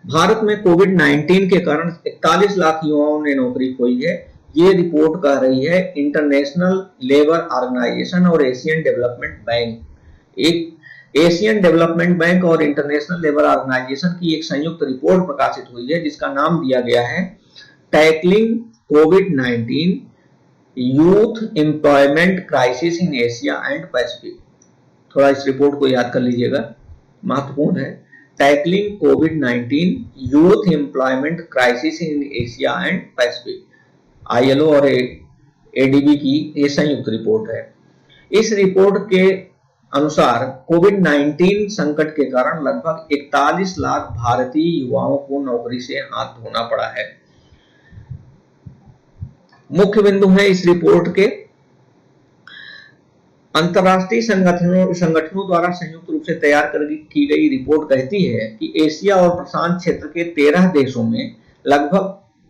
Speaker 1: भारत में कोविड-19 के कारण 41 लाख युवाओं ने नौकरी खोई है। ये रिपोर्ट कह रही है इंटरनेशनल लेबर ऑर्गेनाइजेशन और एशियन डेवलपमेंट बैंक। एक एशियन डेवलपमेंट बैंक और इंटरनेशनल लेबर ऑर्गेनाइजेशन की एक संयुक्त रिपोर्ट प्रकाशित हुई है जिसका नाम दिया गया है tackling covid youth employment crisis in Asia and Pacific. थोड़ा इस रिपोर्ट को याद कर लीजिएगा, महत्वपूर्ण है। Tackling covid youth employment crisis in Asia and Pacific, ILO और ADB की ये संयुक्त रिपोर्ट है। इस रिपोर्ट के अनुसार कोविड-19 संकट के कारण लगभग 41 लाख भारतीय युवाओं को नौकरी से हाथ धोना पड़ा है। मुख्य बिंदु है इस रिपोर्ट के अंतरराष्ट्रीय संगठनों द्वारा संयुक्त रूप से तैयार की गई रिपोर्ट कहती है कि एशिया और प्रशांत क्षेत्र के 13 देशों में लगभग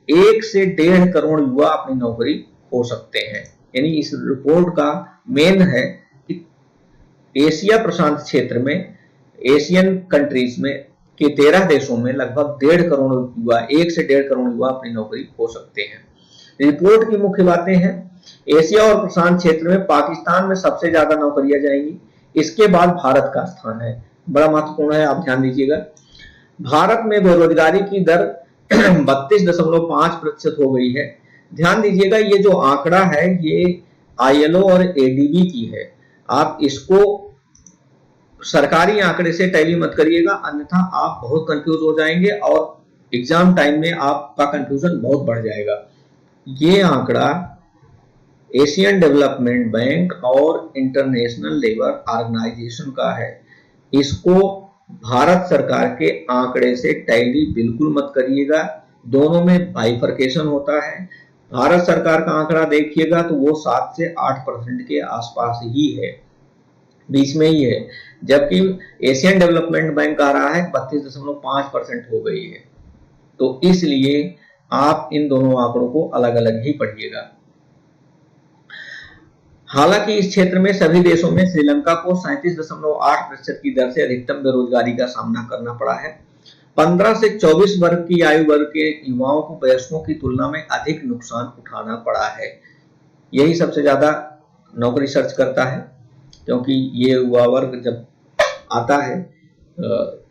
Speaker 1: 1 से 1.5 करोड़ युवा अपनी नौकरी खो सकते हैं। यानी इस रिपोर्ट का मेन है कि एशिया प्रशांत क्षेत्र में, एशियन कंट्रीज में के 13 देशों में लगभग 1.5 करोड़ युवा, 1 से 1.5 करोड़ युवा अपनी नौकरी खो सकते हैं। रिपोर्ट की मुख्य बातें हैं। एशिया और प्रशांत क्षेत्र में पाकिस्तान में सबसे ज्यादा नौकरियां जाएंगी। इसके बाद भारत का स्थान है, बड़ा महत्वपूर्ण है, आप ध्यान दीजिएगा। भारत में बेरोजगारी की दर 32.5% हो गई है। ध्यान दीजिएगा, ये जो आंकड़ा है ये ILO और ADB की है। आप इसको सरकारी आंकड़े से टैली मत करिएगा, अन्यथा आप बहुत कंफ्यूज हो जाएंगे और एग्जाम टाइम में आपका कंफ्यूजन बहुत बढ़ जाएगा। ये आंकड़ा एशियन डेवलपमेंट बैंक और इंटरनेशनल लेबर ऑर्गेनाइजेशन का है। इसको भारत सरकार के आंकड़े से टैली बिल्कुल मत करिएगा, दोनों में बाइफरकेशन होता है। भारत सरकार का आंकड़ा देखिएगा तो वो 7 से 8% के आसपास ही है, बीच में ही है, जबकि एशियन डेवलपमेंट बैंक आ रहा है 32.5% हो गई है। तो इसलिए आप इन दोनों आंकड़ों को अलग अलग ही पढ़िएगा। हालांकि इस क्षेत्र में सभी देशों में श्रीलंका को 37.8% की दर से अधिकतम बेरोजगारी का सामना करना पड़ा है। 15 से 24 वर्ग की आयु वर्ग के युवाओं को वयस्कों की तुलना में अधिक नुकसान उठाना पड़ा है। यही सबसे ज्यादा नौकरी सर्च करता है, क्योंकि ये युवा वर्ग जब आता है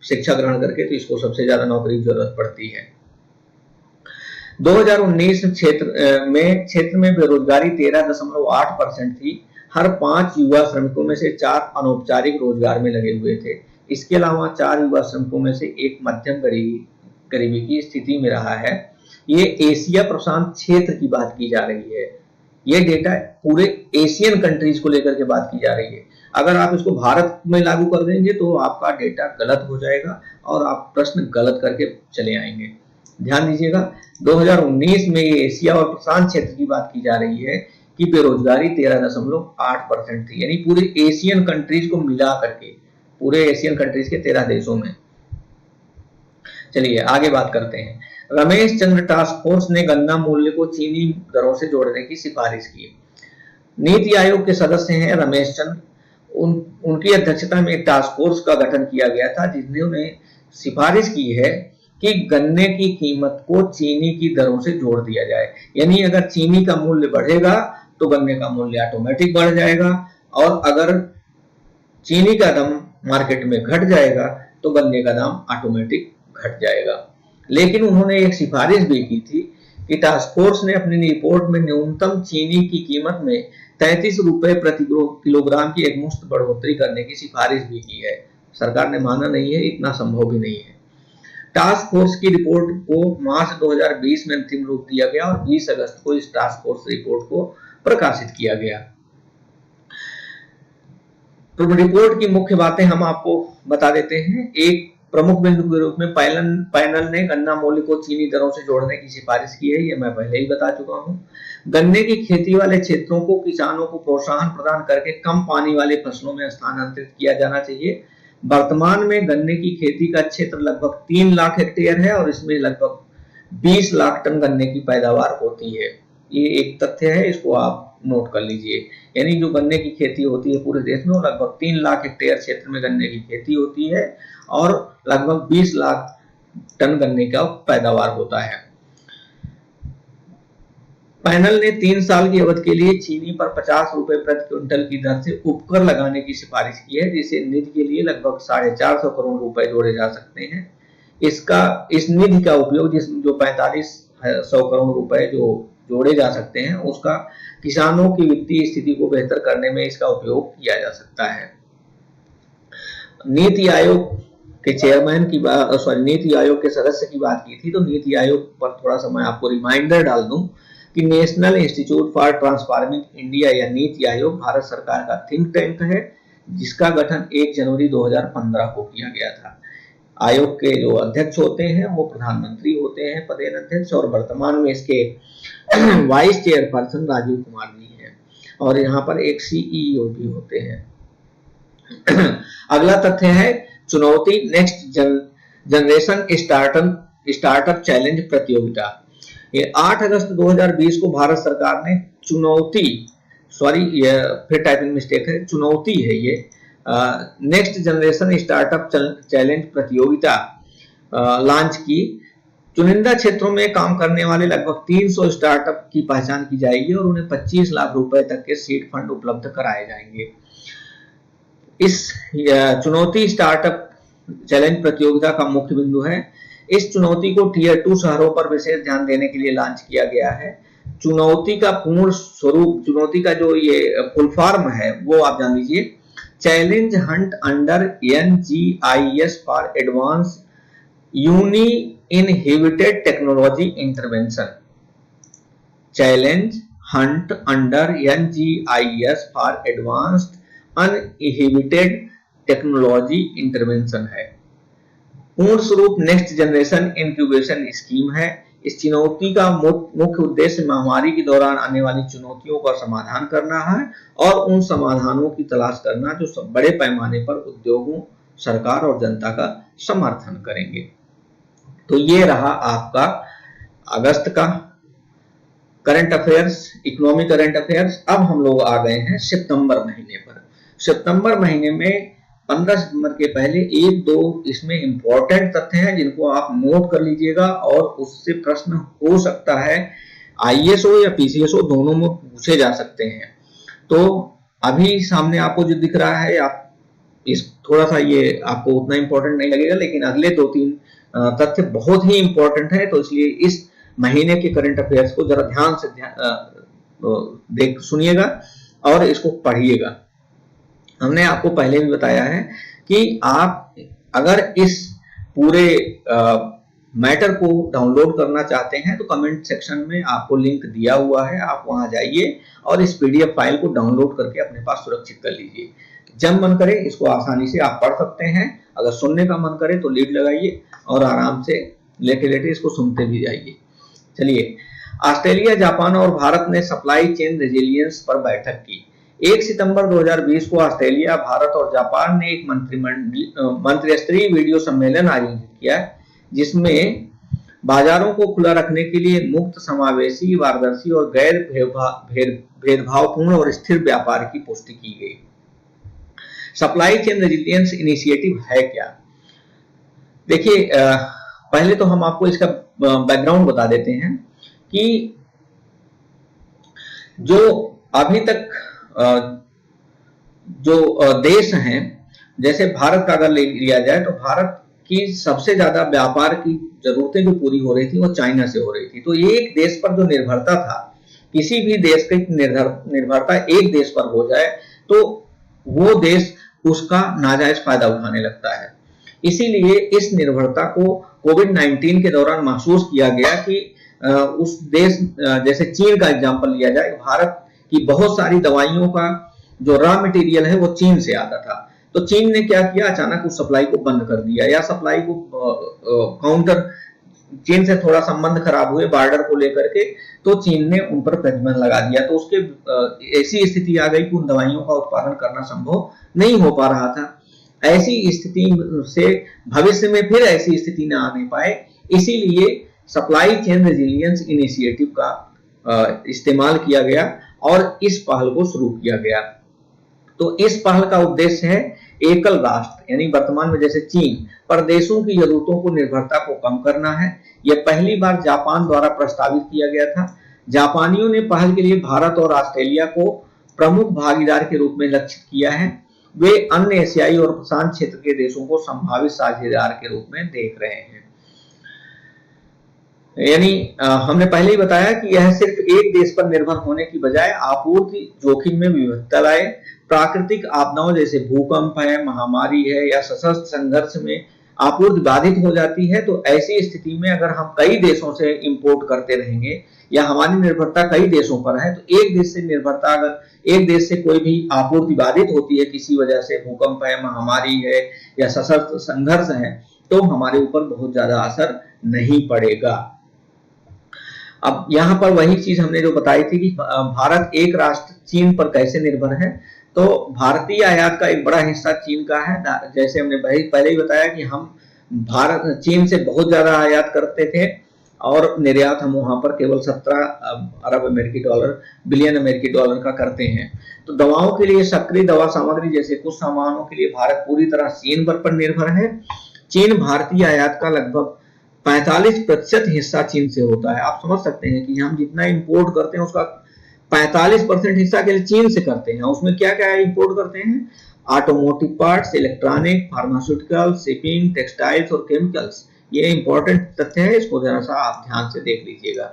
Speaker 1: शिक्षा ग्रहण करके तो इसको सबसे ज्यादा नौकरी की जरूरत पड़ती है। 2019 क्षेत्र में बेरोजगारी 13.8% थी। हर 5 युवा श्रमिकों में से 4 अनौपचारिक रोजगार में लगे हुए थे। इसके अलावा 4 युवा श्रमिकों में से एक मध्यम गरीबी की स्थिति में रहा है। ये एशिया प्रशांत क्षेत्र की बात की जा रही है। ये डेटा पूरे एशियन कंट्रीज को लेकर के बात की जा रही है। अगर आप इसको भारत में लागू कर देंगे तो आपका डेटा गलत हो जाएगा और आप प्रश्न गलत करके चले आएंगे। ध्यान दीजिएगा, 2019 में ये एशिया और प्रशांत क्षेत्र की बात की जा रही है कि बेरोजगारी 13.8% थी, यानी पूरे एशियन कंट्रीज को मिला करके, पूरे एशियन कंट्रीज के 13 देशों में। चलिए आगे बात करते हैं। रमेश चंद्र टास्क फोर्स ने गन्ना मूल्य को चीनी दरों से जोड़ने की सिफारिश की। नीति आयोग के सदस्य हैं रमेश चंद्र। उनकी अध्यक्षता में एक टास्क फोर्स का गठन किया गया था, जिन्होंने सिफारिश की है कि गन्ने की कीमत को चीनी की दरों से जोड़ दिया जाए। यानी अगर चीनी का मूल्य बढ़ेगा तो गन्ने का मूल्य ऑटोमेटिक बढ़ जाएगा, और अगर चीनी का दाम मार्केट में घट जाएगा तो गन्ने का दाम ऑटोमेटिक घट जाएगा। लेकिन उन्होंने एक सिफारिश भी की थी कि टास्क फोर्स ने अपनी रिपोर्ट में न्यूनतम चीनी की कीमत में 33 रुपए प्रति किलोग्राम की एक मुश्त बढ़ोतरी करने की सिफारिश भी की है। सरकार ने माना नहीं है, इतना संभव भी नहीं है। टास्क फोर्स की रिपोर्ट को मार्च 2020 में अंतिम रूप दिया गया और 20 अगस्त को इस टास्क फोर्स रिपोर्ट को प्रकाशित किया गया। तो रिपोर्ट की मुख्य बातें हम आपको बता देते हैं। एक प्रमुख बिंदु के रूप में पैनल ने गन्ना मूल्य को चीनी दरों से जोड़ने की सिफारिश की है, ये मैं पहले ही बता चुका हूं। गन्ने की खेती वाले क्षेत्रों को किसानों को प्रोत्साहन प्रदान करके कम पानी वाले फसलों में स्थानांतरित किया जाना चाहिए। वर्तमान में गन्ने की खेती का क्षेत्र लगभग 3 लाख हेक्टेयर है और इसमें लगभग 20 लाख टन गन्ने की पैदावार होती है। ये एक तथ्य है, इसको आप नोट कर लीजिए। यानी जो गन्ने की खेती होती है पूरे देश में, वो लगभग 3 लाख हेक्टेयर क्षेत्र में गन्ने की खेती होती है और लगभग 20 लाख टन गन्ने का पैदावार होता है। पैनल ने 3 साल की अवधि के लिए चीनी पर 50 रुपए प्रति क्विंटल की दर से उपकर लगाने की सिफारिश की है, जिसे निधि के लिए लगभग 450 करोड़ रुपए जोड़े जा सकते हैं। इस निधि का उपयोग जो 4500 करोड़ रुपए जो जोड़े जा सकते हैं, उसका किसानों की वित्तीय स्थिति को बेहतर करने में इसका उपयोग किया जा सकता है। नीति आयोग के चेयरमैन की नीति आयोग के सदस्य की बात की थी, तो नीति आयोग पर थोड़ा सा मैं आपको रिमाइंडर डाल दूं कि national institute for transforming India या नीति आयोग भारत सरकार का थिंक टैंक है, जिसका गठन 1 जनवरी 2015 को किया गया था। आयोग के जो अध्यक्ष होते हैं वो प्रधानमंत्री होते हैं, पदेन अध्यक्ष, और वर्तमान में इसके वाइस चेयरपर्सन राजीव कुमार जी हैं, और यहाँ पर एक सीईओ भी होते हैं। अगला तथ्य है चुनौती नेक्स्ट जनरेशन स्टार्टअप चैलेंज प्रतियोगिता। ये 8 अगस्त 2020 को भारत सरकार ने फिर टाइपिंग मिस्टेक है, चुनौती है ये, नेक्स्ट जनरेशन स्टार्टअप चैलेंज प्रतियोगिता लॉन्च की। चुनिंदा क्षेत्रों में काम करने वाले लगभग 300 स्टार्टअप की पहचान की जाएगी और उन्हें 25 लाख रुपए तक के सीड फंड उपलब्ध कराए जाएंगे। इस चुनौती स्टार्टअप चैलेंज प्रतियोगिता का मुख्य बिंदु है, इस चुनौती को टियर 2 शहरों पर विशेष ध्यान देने के लिए लॉन्च किया गया है। चुनौती का पूर्ण स्वरूप, चुनौती का जो ये फुल फॉर्म है वो आप जान लीजिए, challenge hunt under NGIS for advance uninhibited technology intervention. Challenge hunt under NGIS for advanced uninhibited technology intervention है। पूर्ण स्वरूप नेक्स्ट जनरेशन इंक्यूबेशन स्कीम है। इस चुनौती का मुख्य उद्देश्य महामारी के दौरान आने वाली चुनौतियों का समाधान करना है और उन समाधानों की तलाश करना जो बड़े पैमाने पर उद्योगों, सरकार और जनता का समर्थन करेंगे। तो ये रहा आपका अगस्त का current affairs, economic current affairs. अब हम लोग आ गए हैं सितंबर महीने पर। सितंबर महीने में 15 सितंबर के पहले एक दो इसमें इंपॉर्टेंट तथ्य हैं जिनको आप नोट कर लीजिएगा और उससे प्रश्न हो सकता है, आईएएस हो या पीसीएस हो, दोनों में पूछे जा सकते हैं। तो अभी सामने आपको जो दिख रहा है, आप इस थोड़ा सा ये आपको उतना इंपॉर्टेंट नहीं लगेगा, लेकिन अगले 2-3 तथ्य बहुत ही इंपॉर्टेंट है। तो इसलिए इस महीने के करंट अफेयर्स को जरा ध्यान से देख सुनिएगा और इसको पढ़िएगा। हमने आपको पहले भी बताया है कि आप अगर इस पूरे मैटर को डाउनलोड करना चाहते हैं तो कमेंट सेक्शन में आपको लिंक दिया हुआ है, आप वहां जाइए और इस पीडीएफ फाइल को डाउनलोड करके अपने पास सुरक्षित कर लीजिए। जब मन करे इसको आसानी से आप पढ़ सकते हैं, अगर सुनने का मन करे तो लीड लगाइए और आराम से लेटे लेटे इसको सुनते भी जाइए। चलिए, ऑस्ट्रेलिया, जापान और भारत ने सप्लाई चेन रेजिलियंस पर बैठक की। 1 सितंबर 2020 को ऑस्ट्रेलिया, भारत और जापान ने एक मंत्रिस्तरीय वीडियो सम्मेलन आयोजित किया जिसमें बाजारों को खुला रखने के लिए मुक्त, समावेशी, पारदर्शी और गैर भेदभावपूर्ण और स्थिर व्यापार की पुष्टि की गई। सप्लाई चेन रेजिलियंस इनिशिएटिव है क्या? देखिए, पहले तो हम आपको इसका बैकग्राउंड बता देते हैं कि जो अभी तक जो देश हैं, जैसे भारत का अगर ले लिया जाए तो भारत की सबसे ज्यादा व्यापार की जरूरतें जो पूरी हो रही थी वो चाइना से हो रही थी। तो एक देश पर जो निर्भरता था, किसी भी देश की निर्भरता एक देश पर हो जाए तो वो देश उसका नाजायज फायदा उठाने लगता है। इसीलिए इस निर्भरता को कोविड-19 के दौरान महसूस किया गया कि उस देश, जैसे चीन का एग्जांपल लिया जाए, भारत की बहुत सारी दवाइयों का जो रॉ मटेरियल है वो चीन से आता था। तो चीन ने क्या किया, अचानक उस सप्लाई को बंद कर दिया या सप्लाई को काउंटर, चीन से थोड़ा संबंध खराब हुए बॉर्डर को लेकर के, तो चीन ने उन पर प्रतिबंध लगा दिया। तो उसके ऐसी स्थिति आ गई कि उन दवाइयों का उत्पादन करना संभव नहीं हो पा रहा था। ऐसी स्थिति से भविष्य में फिर ऐसी स्थिति न आने पाए, इसीलिए सप्लाई चेन रेजिलियंस इनिशिएटिव का इस्तेमाल किया गया और इस पहल को शुरू किया गया। तो इस पहल का उद्देश्य है एकल राष्ट्र, यानी वर्तमान में जैसे चीन पर देशों की जरूरतों को, निर्भरता को कम करना है। यह पहली बार जापान द्वारा प्रस्तावित किया गया था। जापानियों ने पहल के लिए भारत और ऑस्ट्रेलिया को प्रमुख भागीदार के रूप में लक्षित किया है। वे अन्य एशियाई और प्रशांत क्षेत्र के देशों को संभावित साझेदार के रूप में देख रहे हैं। यानी हमने पहले ही बताया कि यह सिर्फ एक देश पर निर्भर होने की बजाय आपूर्ति जोखिम में विविधता लाए। प्राकृतिक आपदाओं जैसे भूकंप है, महामारी है या सशस्त्र संघर्ष में आपूर्ति बाधित हो जाती है, तो ऐसी स्थिति में अगर हम कई देशों से इंपोर्ट करते रहेंगे या हमारी निर्भरता कई देशों पर है, तो एक देश से निर्भरता, अगर एक देश से कोई भी आपूर्ति बाधित होती है किसी वजह से, भूकंप है, महामारी है या सशस्त्र संघर्ष है, तो हमारे ऊपर बहुत ज्यादा असर नहीं पड़ेगा। अब यहाँ पर वही चीज हमने जो बताई थी कि भारत एक राष्ट्र चीन पर कैसे निर्भर है। तो भारतीय आयात का एक बड़ा हिस्सा चीन का है। जैसे हमने पहले ही बताया कि हम भारत चीन से बहुत ज्यादा आयात करते थे और निर्यात हम वहां पर केवल 17 अरब अमेरिकी डॉलर, बिलियन अमेरिकी डॉलर का करते हैं। तो दवाओं के लिए, सक्रिय दवा सामग्री जैसे कुछ सामानों के लिए भारत पूरी तरह चीन पर निर्भर है। चीन भारतीय आयात का लगभग 45% हिस्सा चीन से होता है। आप समझ सकते हैं कि हम जितना इंपोर्ट करते हैं उसका 45% हिस्सा के लिए चीन से करते हैं। उसमें क्या क्या इंपोर्ट करते हैं? Automotive parts, electronic, pharmaceutical, shipping, textiles और केमिकल्स। ये इंपॉर्टेंट तथ्य है, इसको जरा सा आप ध्यान से देख लीजिएगा।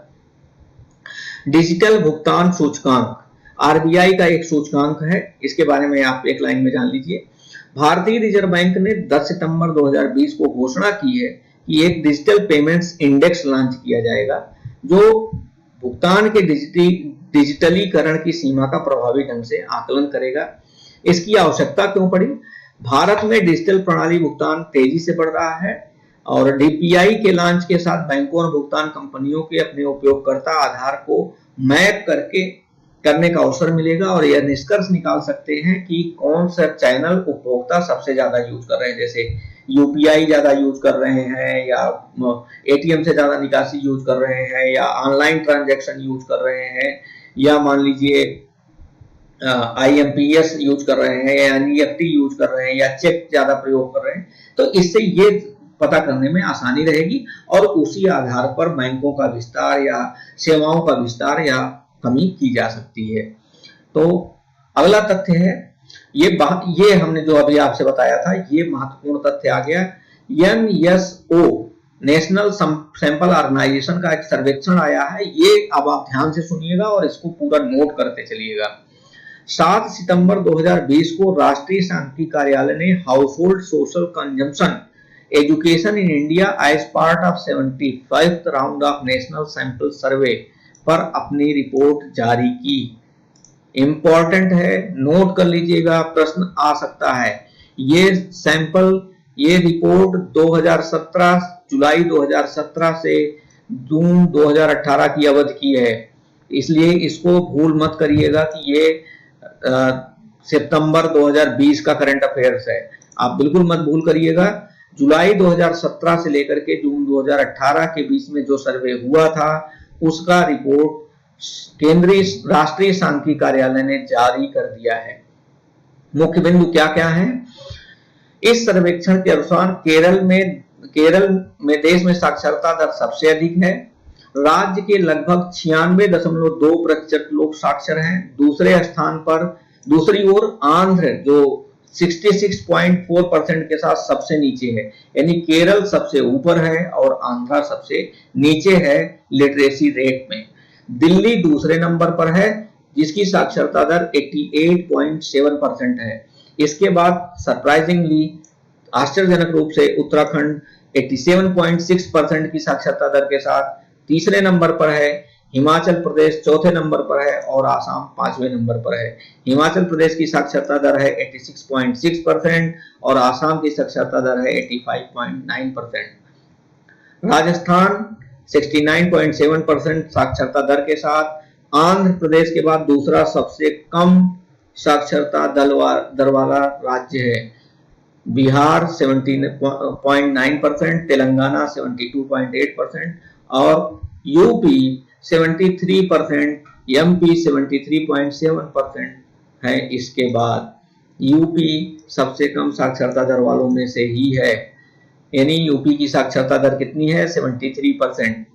Speaker 1: डिजिटल भुगतान सूचकांक, आरबीआई का एक सूचकांक है, इसके बारे में आप एक लाइन में जान लीजिए। भारतीय रिजर्व बैंक ने 10 सितंबर 2020 को घोषणा की है कि एक डिजिटल पेमेंट्स इंडेक्स लॉन्च किया जाएगा जो भुगतान के डिजिटलीकरण की सीमा का प्रभावी ढंग से आकलन करेगा। इसकी आवश्यकता क्यों पड़ी? भारत में डिजिटल प्रणाली भुगतान तेजी से बढ़ रहा है और डीपीआई के लॉन्च के साथ बैंकों और भुगतान कंपनियों के अपने उपयोगकर्ता आधार को मैप करके करने का अवसर मिलेगा और यह निष्कर्ष निकाल सकते हैं कि कौन सा चैनल उपभोक्ता सबसे ज्यादा यूज कर रहे हैं, जैसे यूपीआई ज्यादा यूज कर रहे हैं, या एटीएम से ज्यादा निकासी यूज कर रहे हैं, या ऑनलाइन ट्रांजैक्शन यूज कर रहे हैं, या मान लीजिए IMPS यूज कर रहे हैं, या NEFT यूज कर रहे हैं, या चेक ज्यादा प्रयोग कर रहे हैं। तो इससे ये पता करने में आसानी रहेगी और उसी आधार पर बैंकों का विस्तार या सेवाओं का विस्तार या कमी की जा सकती है। तो अगला तथ्य है, ये हमने जो अभी आपसे बताया था, ये महत्वपूर्ण तथ्य आ गया। NSO नेशनल सैंपल ऑर्गेनाइजेशन का एक सर्वेक्षण आया है, ये अब आप ध्यान से सुनिएगा और इसको पूरा नोट करते चलिएगा। 7 सितंबर 2020 को राष्ट्रीय सांख्यिकी कार्यालय ने household social consumption education in India as part of 75th round of national sample survey पर अपनी रिपोर्ट जारी की। इंपॉर्टेंट है, नोट कर लीजिएगा, प्रश्न आ सकता है। ये रिपोर्ट 2017 जुलाई 2017 से जून 2018 की अवधि की है, इसलिए इसको भूल मत करिएगा कि ये सितंबर 2020 का करंट अफेयर्स है। आप बिल्कुल मत भूल करिएगा। जुलाई 2017 से लेकर के जून 2018 के बीच में जो सर्वे हुआ था, उसका रिपोर्ट केंद्रीय राष्ट्रीय सांख्यिकी कार्यालय ने जारी कर दिया है। मुख्य बिंदु क्या क्या है? इस सर्वेक्षण के अनुसार केरल में देश में साक्षरता दर सबसे अधिक है। राज्य के लगभग 96.2% लोग साक्षर हैं। दूसरी ओर आंध्र जो 66.4% के साथ सबसे नीचे है, यानी केरल सबसे ऊपर है और आंध्र सबसे नीचे है लिटरेसी रेट में। दिल्ली दूसरे नंबर पर है जिसकी साक्षरता दर 88.7% है। इसके बाद सरप्राइजिंगली, आश्चर्यजनक रूप से, उत्तराखंड 87.6% की साक्षरता दर के साथ तीसरे नंबर पर है। हिमाचल प्रदेश चौथे नंबर पर है और आसाम 5वें नंबर पर है। हिमाचल प्रदेश की साक्षरता दर है 86.6% और आसाम की साक्षरता दर है 85.9%। राजस्थान 69.7% साक्षरता दर के साथ आंध्र प्रदेश के बाद दूसरा सबसे कम साक्षरता दर वाला राज्य है। बिहार 17.9%, तेलंगाना 72.8% और यूपी 73%, MP 73.7% है। इसके बाद यूपी सबसे कम साक्षरता दर वालों में से ही है, यानी यूपी की साक्षरता दर कितनी है? 73%।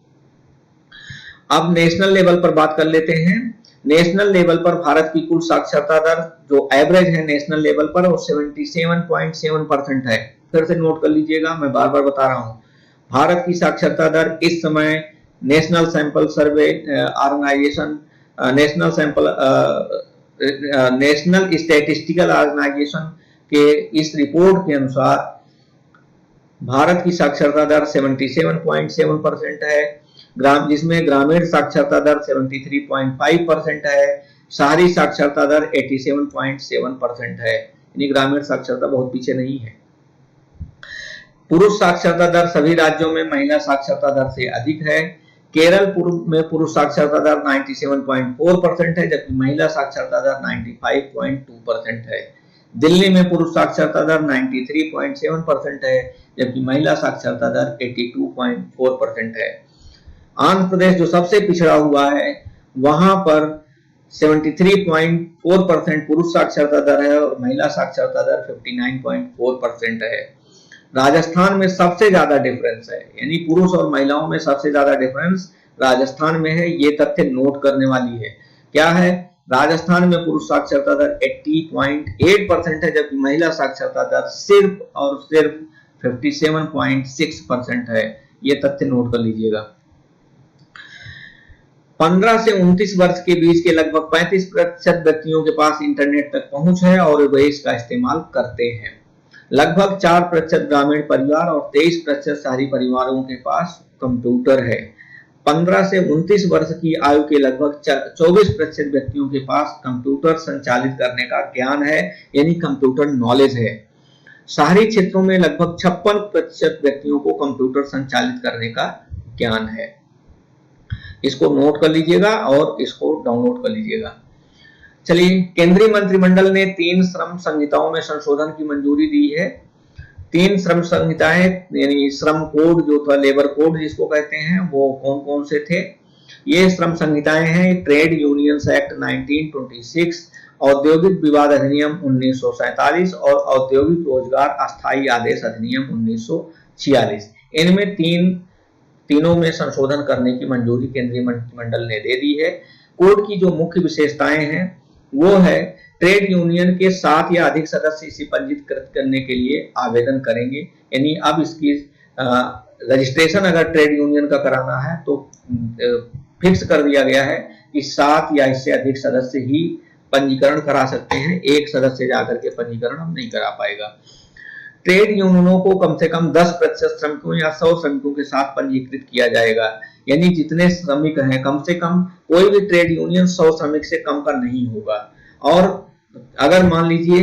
Speaker 1: अब नेशनल लेवल पर बात कर लेते हैं। नेशनल लेवल पर भारत की कुल साक्षरता दर जो एवरेज है नेशनल लेवल पर वो 77.7% है। फिर से नोट कर लीजिएगा, मैं बार बार बता रहा हूं। भारत की साक्षरता दर इस समय national sample survey organisation, national statistical organisation के इस रिपोर्ट के अनुसार भारत की साक्षरता दर 77.7% है, जिसमें ग्रामीण साक्षरता दर 73.5% है, शहरी साक्षरता दर 87.7% है, यानी ग्रामीण साक्षरता बहुत पीछे नहीं है। पुरुष साक्षरता दर सभी राज्यों में महिला साक्षरता दर से अधिक है। केरल में पुरुष साक्षरता दर 97.4% है जबकि महिला साक्षरता दर 95.2% है। दिल्ली में पुरुष साक्षरता दर 93.7% है जबकि महिला साक्षरता दर 82.4% है। आंध्र प्रदेश जो सबसे पिछड़ा हुआ है, वहां पर 73.4% पुरुष साक्षरता दर है और महिला साक्षरता दर 59.4% है। राजस्थान में सबसे ज्यादा डिफरेंस है, यानी पुरुष और महिलाओं में सबसे ज्यादा डिफरेंस राजस्थान में है। ये तथ्य नोट करने वाली है। क्या है? राजस्थान में पुरुष साक्षरता दर 80.8% है जबकि महिला साक्षरता दर सिर्फ और सिर्फ 57.6% है। ये तथ्य नोट कर लीजिएगा। 15 से 29 वर्ष के बीच के लगभग 35% व्यक्तियों के पास इंटरनेट तक पहुंच है और वे इसका इस्तेमाल करते हैं। लगभग 4% ग्रामीण परिवार और 23% शहरी परिवारों के पास कंप्यूटर है। 15 से 29 वर्ष की आयु के लगभग 24% व्यक्तियों के पास कंप्यूटर संचालित करने का ज्ञान है, यानी कंप्यूटर नॉलेज है। शहरी क्षेत्रों में लगभग 56% व्यक्तियों को कंप्यूटर संचालित करने का ज्ञान है। इसको नोट कर लीजिएगा और इसको डाउनलोड कर लीजिएगा। चलिए, केंद्रीय मंत्रिमंडल ने 3 श्रम संहिताओं में संशोधन की मंजूरी दी है। 3 श्रम संहिताएं यानी श्रम कोड जो था, लेबर कोड जिसको कहते हैं, वो कौन कौन से थे? ये श्रम संहिताएं हैं ट्रेड यूनियंस एक्ट 1926, औद्योगिक विवाद अधिनियम 1947 और औद्योगिक रोजगार अस्थायी आदेश अधिनियम 1946। इनमें तीनों में संशोधन करने की मंजूरी केंद्रीय मंत्रिमंडल ने दे दी है। कोड की जो मुख्य विशेषताएं हैं वो है ट्रेड यूनियन के 7 या अधिक सदस्य इसे पंजीकृत करने के लिए आवेदन करेंगे। यानी अब इसकी रजिस्ट्रेशन अगर ट्रेड यूनियन का कराना है तो फिक्स कर दिया गया है कि 7 या इससे अधिक सदस्य ही पंजीकरण करा सकते हैं। एक सदस्य जाकर के पंजीकरण हम नहीं करा पाएगा। ट्रेड यूनियनों को कम से कम 10% श्रमिकों या 100 श्रमिकों के साथ पंजीकृत किया जाएगा। यानी जितने श्रमिक हैं, कम से कम कोई भी ट्रेड यूनियन 100 श्रमिक से कम का नहीं होगा। और अगर मान लीजिए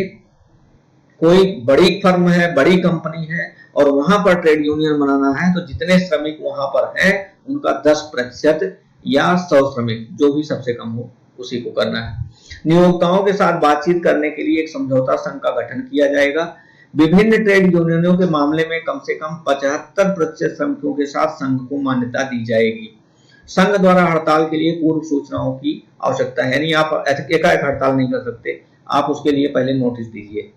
Speaker 1: कोई बड़ी फर्म है, बड़ी कंपनी है और वहां पर ट्रेड यूनियन बनाना है, तो जितने श्रमिक वहां पर है उनका 10% या 100 श्रमिक जो भी सबसे कम हो उसी को करना है। नियोक्ताओं के साथ बातचीत करने के लिए एक समझौता संघ का गठन किया जाएगा। विभिन्न ट्रेड यूनियनों के मामले में कम से कम 75% श्रमिकों के साथ संघ को मान्यता दी जाएगी। संघ द्वारा हड़ताल के लिए पूर्व सूचनाओं की आवश्यकता है, यानी आप एकाएक हड़ताल नहीं कर सकते, आप उसके लिए पहले नोटिस दीजिए।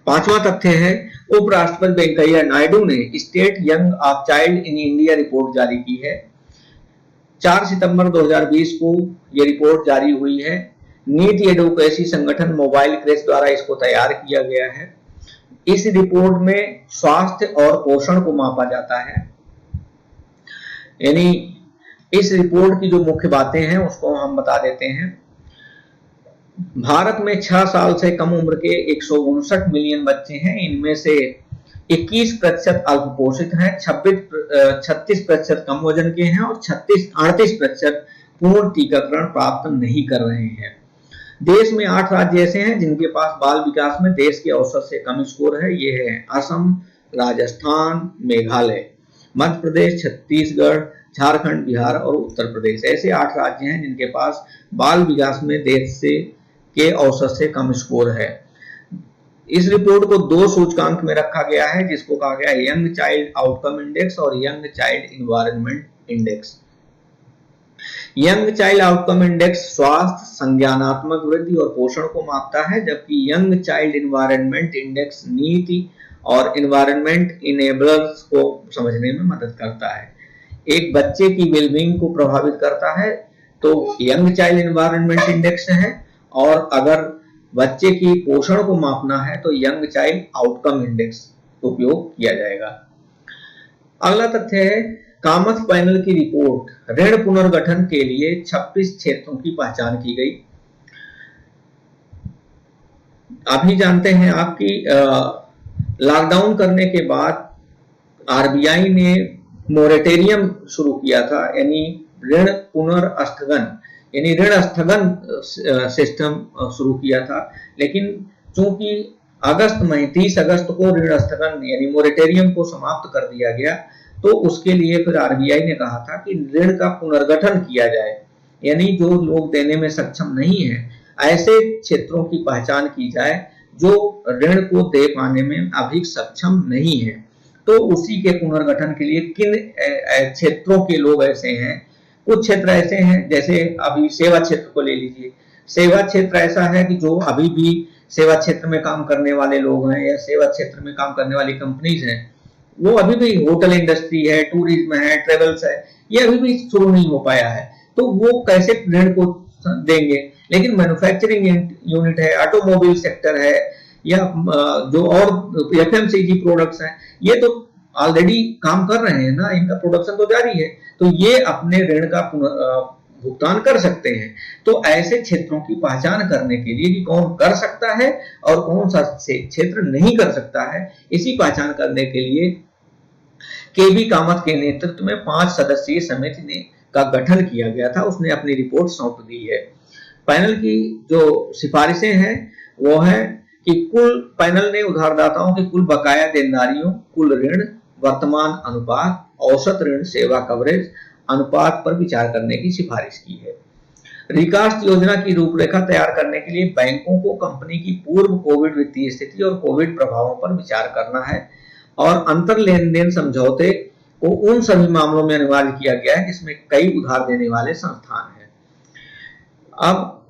Speaker 1: 5वां तथ्य है, उपराष्ट्रपति वेंकैया नायडू ने state young of child in India report जारी की है। 4 सितंबर 2020 को यह रिपोर्ट जारी हुई है। नीति एडवोकेसी संगठन मोबाइल क्रेश द्वारा इसको तैयार किया गया है। इस रिपोर्ट में स्वास्थ्य और पोषण को मापा जाता है। यानी इस रिपोर्ट की जो मुख्य बातें हैं उसको हम बता देते हैं। भारत में 6 साल से कम उम्र के 159 मिलियन बच्चे हैं। इनमें से 21% अल्पपोषित हैं, 36% कम वजन के हैं और 38% पूर्ण टीकाकरण प्राप्त नहीं कर रहे हैं। देश में 8 राज्य ऐसे हैं जिनके पास बाल विकास में देश के औसत से कम स्कोर है। ये है असम, राजस्थान, मेघालय, मध्य प्रदेश, छत्तीसगढ़, झारखंड, बिहार और उत्तर प्रदेश। ऐसे 8 राज्य हैं जिनके पास बाल विकास में देश के औसत से कम स्कोर है। इस रिपोर्ट को 2 सूचकांक में रखा गया है, जिसको कहा गया है यंग चाइल्ड आउटकम इंडेक्स और young child environment index. Young child outcome index स्वास्थ्य, संज्ञानात्मक वृद्धि और पोषण को मापता है, जबकि यंग चाइल्ड इन्वायरमेंट इंडेक्स नीति और इन्वायरमेंट इनेबलर्स को समझने में मदद करता है। एक बच्चे की वेलबींग को प्रभावित करता है तो यंग चाइल्ड इन्वायरमेंट इंडेक्स है, और अगर बच्चे की पोषण को मापना है तो यंग चाइल्ड आउटकम इंडेक्स उपयोग किया जाएगा। अगला तथ्य है, कामत पैनल की रिपोर्ट ऋण पुनर्गठन के लिए 26 क्षेत्रों की पहचान की गई। अभी जानते हैं आपकी लॉकडाउन करने के बाद आरबीआई ने मोरेटोरियम शुरू किया था, यानी ऋण पुनर्स्थगन, यानी ऋण स्थगन सिस्टम शुरू किया था। लेकिन चूंकि 30 अगस्त को ऋण स्थगन यानी मोरेटोरियम को समाप्त कर दिया गया, तो उसके लिए फिर आरबीआई ने कहा था कि ऋण का पुनर्गठन किया जाए, यानी जो लोग देने में सक्षम नहीं है ऐसे क्षेत्रों की पहचान की जाए जो ऋण को दे पाने में अभी सक्षम नहीं है। तो उसी के पुनर्गठन के लिए किन क्षेत्रों के लोग ऐसे हैं, कुछ क्षेत्र ऐसे हैं, जैसे अभी सेवा क्षेत्र को ले लीजिए। सेवा क्षेत्र ऐसा है कि जो अभी भी सेवा क्षेत्र में काम करने वाले लोग हैं या सेवा क्षेत्र में काम करने वाली कंपनीज हैं, वो अभी भी होटल इंडस्ट्री है, टूरिज्म है, ट्रेवल्स है, ये अभी भी शुरू नहीं हो पाया है। तो वो कैसे ऋण को देंगे? लेकिन मैन्युफैक्चरिंग यूनिट है, ऑटोमोबाइल सेक्टर है, या जो और एफएमसीजी प्रोडक्ट्स हैं, ये तो ऑलरेडी काम कर रहे हैं ना, इनका प्रोडक्शन तो जारी है, तो ये अपने ऋण का भुगतान कर सकते हैं। तो ऐसे क्षेत्रों की पहचान करने के लिए कि कौन कर सकता है और कौन सा क्षेत्र नहीं कर सकता है, इसी पहचान करने के लिए केबी कामत के नेतृत्व में 5 सदस्यीय समिति का गठन किया गया था। उसने अपनी रिपोर्ट सौंप दी है। पैनल की जो सिफारिशें हैं वो है कि पैनल ने उधारदाताओं के कुल बकाया देनदारियों, कुल ऋण, वर्तमान अनुपात, औसत ऋण सेवा कवरेज अनुपात पर विचार करने की सिफारिश की है। रिकास्ट योजना की रूपरेखा तैयार करने के लिए बैंकों को कंपनी की पूर्व कोविड वित्तीय स्थिति और कोविड प्रभावों पर विचार करना है और अंतर लेन देन समझौते को उन सभी मामलों में अनिवार्य किया गया है जिसमें कई उधार देने वाले संस्थान हैं। अब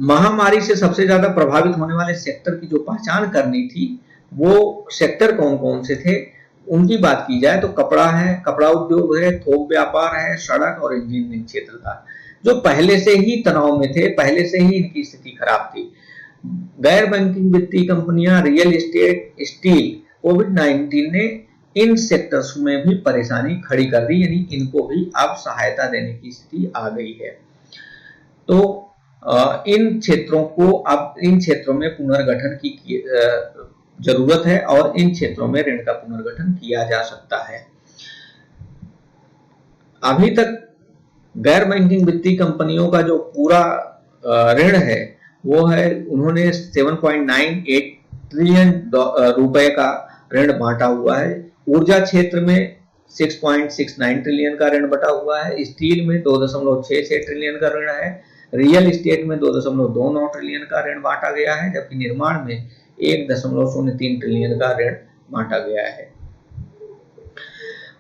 Speaker 1: महामारी से सबसे ज्यादा प्रभावित होने वाले सेक्टर की जो पहचान करनी थी, वो सेक्टर कौन कौन से थे उनकी बात की जाए तो कपड़ा है, कपड़ा उद्योग है, थोक व्यापार है, सड़क और इंजीनियरिंग क्षेत्र था, जो पहले से ही तनाव में थे, पहले से ही इनकी स्थिति खराब थी। गैर बैंकिंग वित्तीय कंपनियां, रियल एस्टेट, स्टील, कोविड-19 ने इन सेक्टर्स में भी परेशानी खड़ी कर दी, यानी इनको भी अब सहायता देने की स्थिति आ गई है। तो इन क्षेत्रों में पुनर्गठन की जरूरत है और इन क्षेत्रों में ऋण का पुनर्गठन किया जा सकता है। अभी तक गैर बैंकिंग वित्तीय कंपनियों का जो पूरा ऋण है वो है, उन्होंने 7.98 ट्रिलियन रुपए का ऋण बांटा हुआ है। ऊर्जा क्षेत्र में 6.69 ट्रिलियन का ऋण बटा हुआ है, स्टील में 2.66 ट्रिलियन का ऋण है, रियल एस्टेट में 2.29 ट्रिलियन का ऋण बांटा गया है, जबकि निर्माण में 1.03 ट्रिलियन का ऋण बांटा गया है।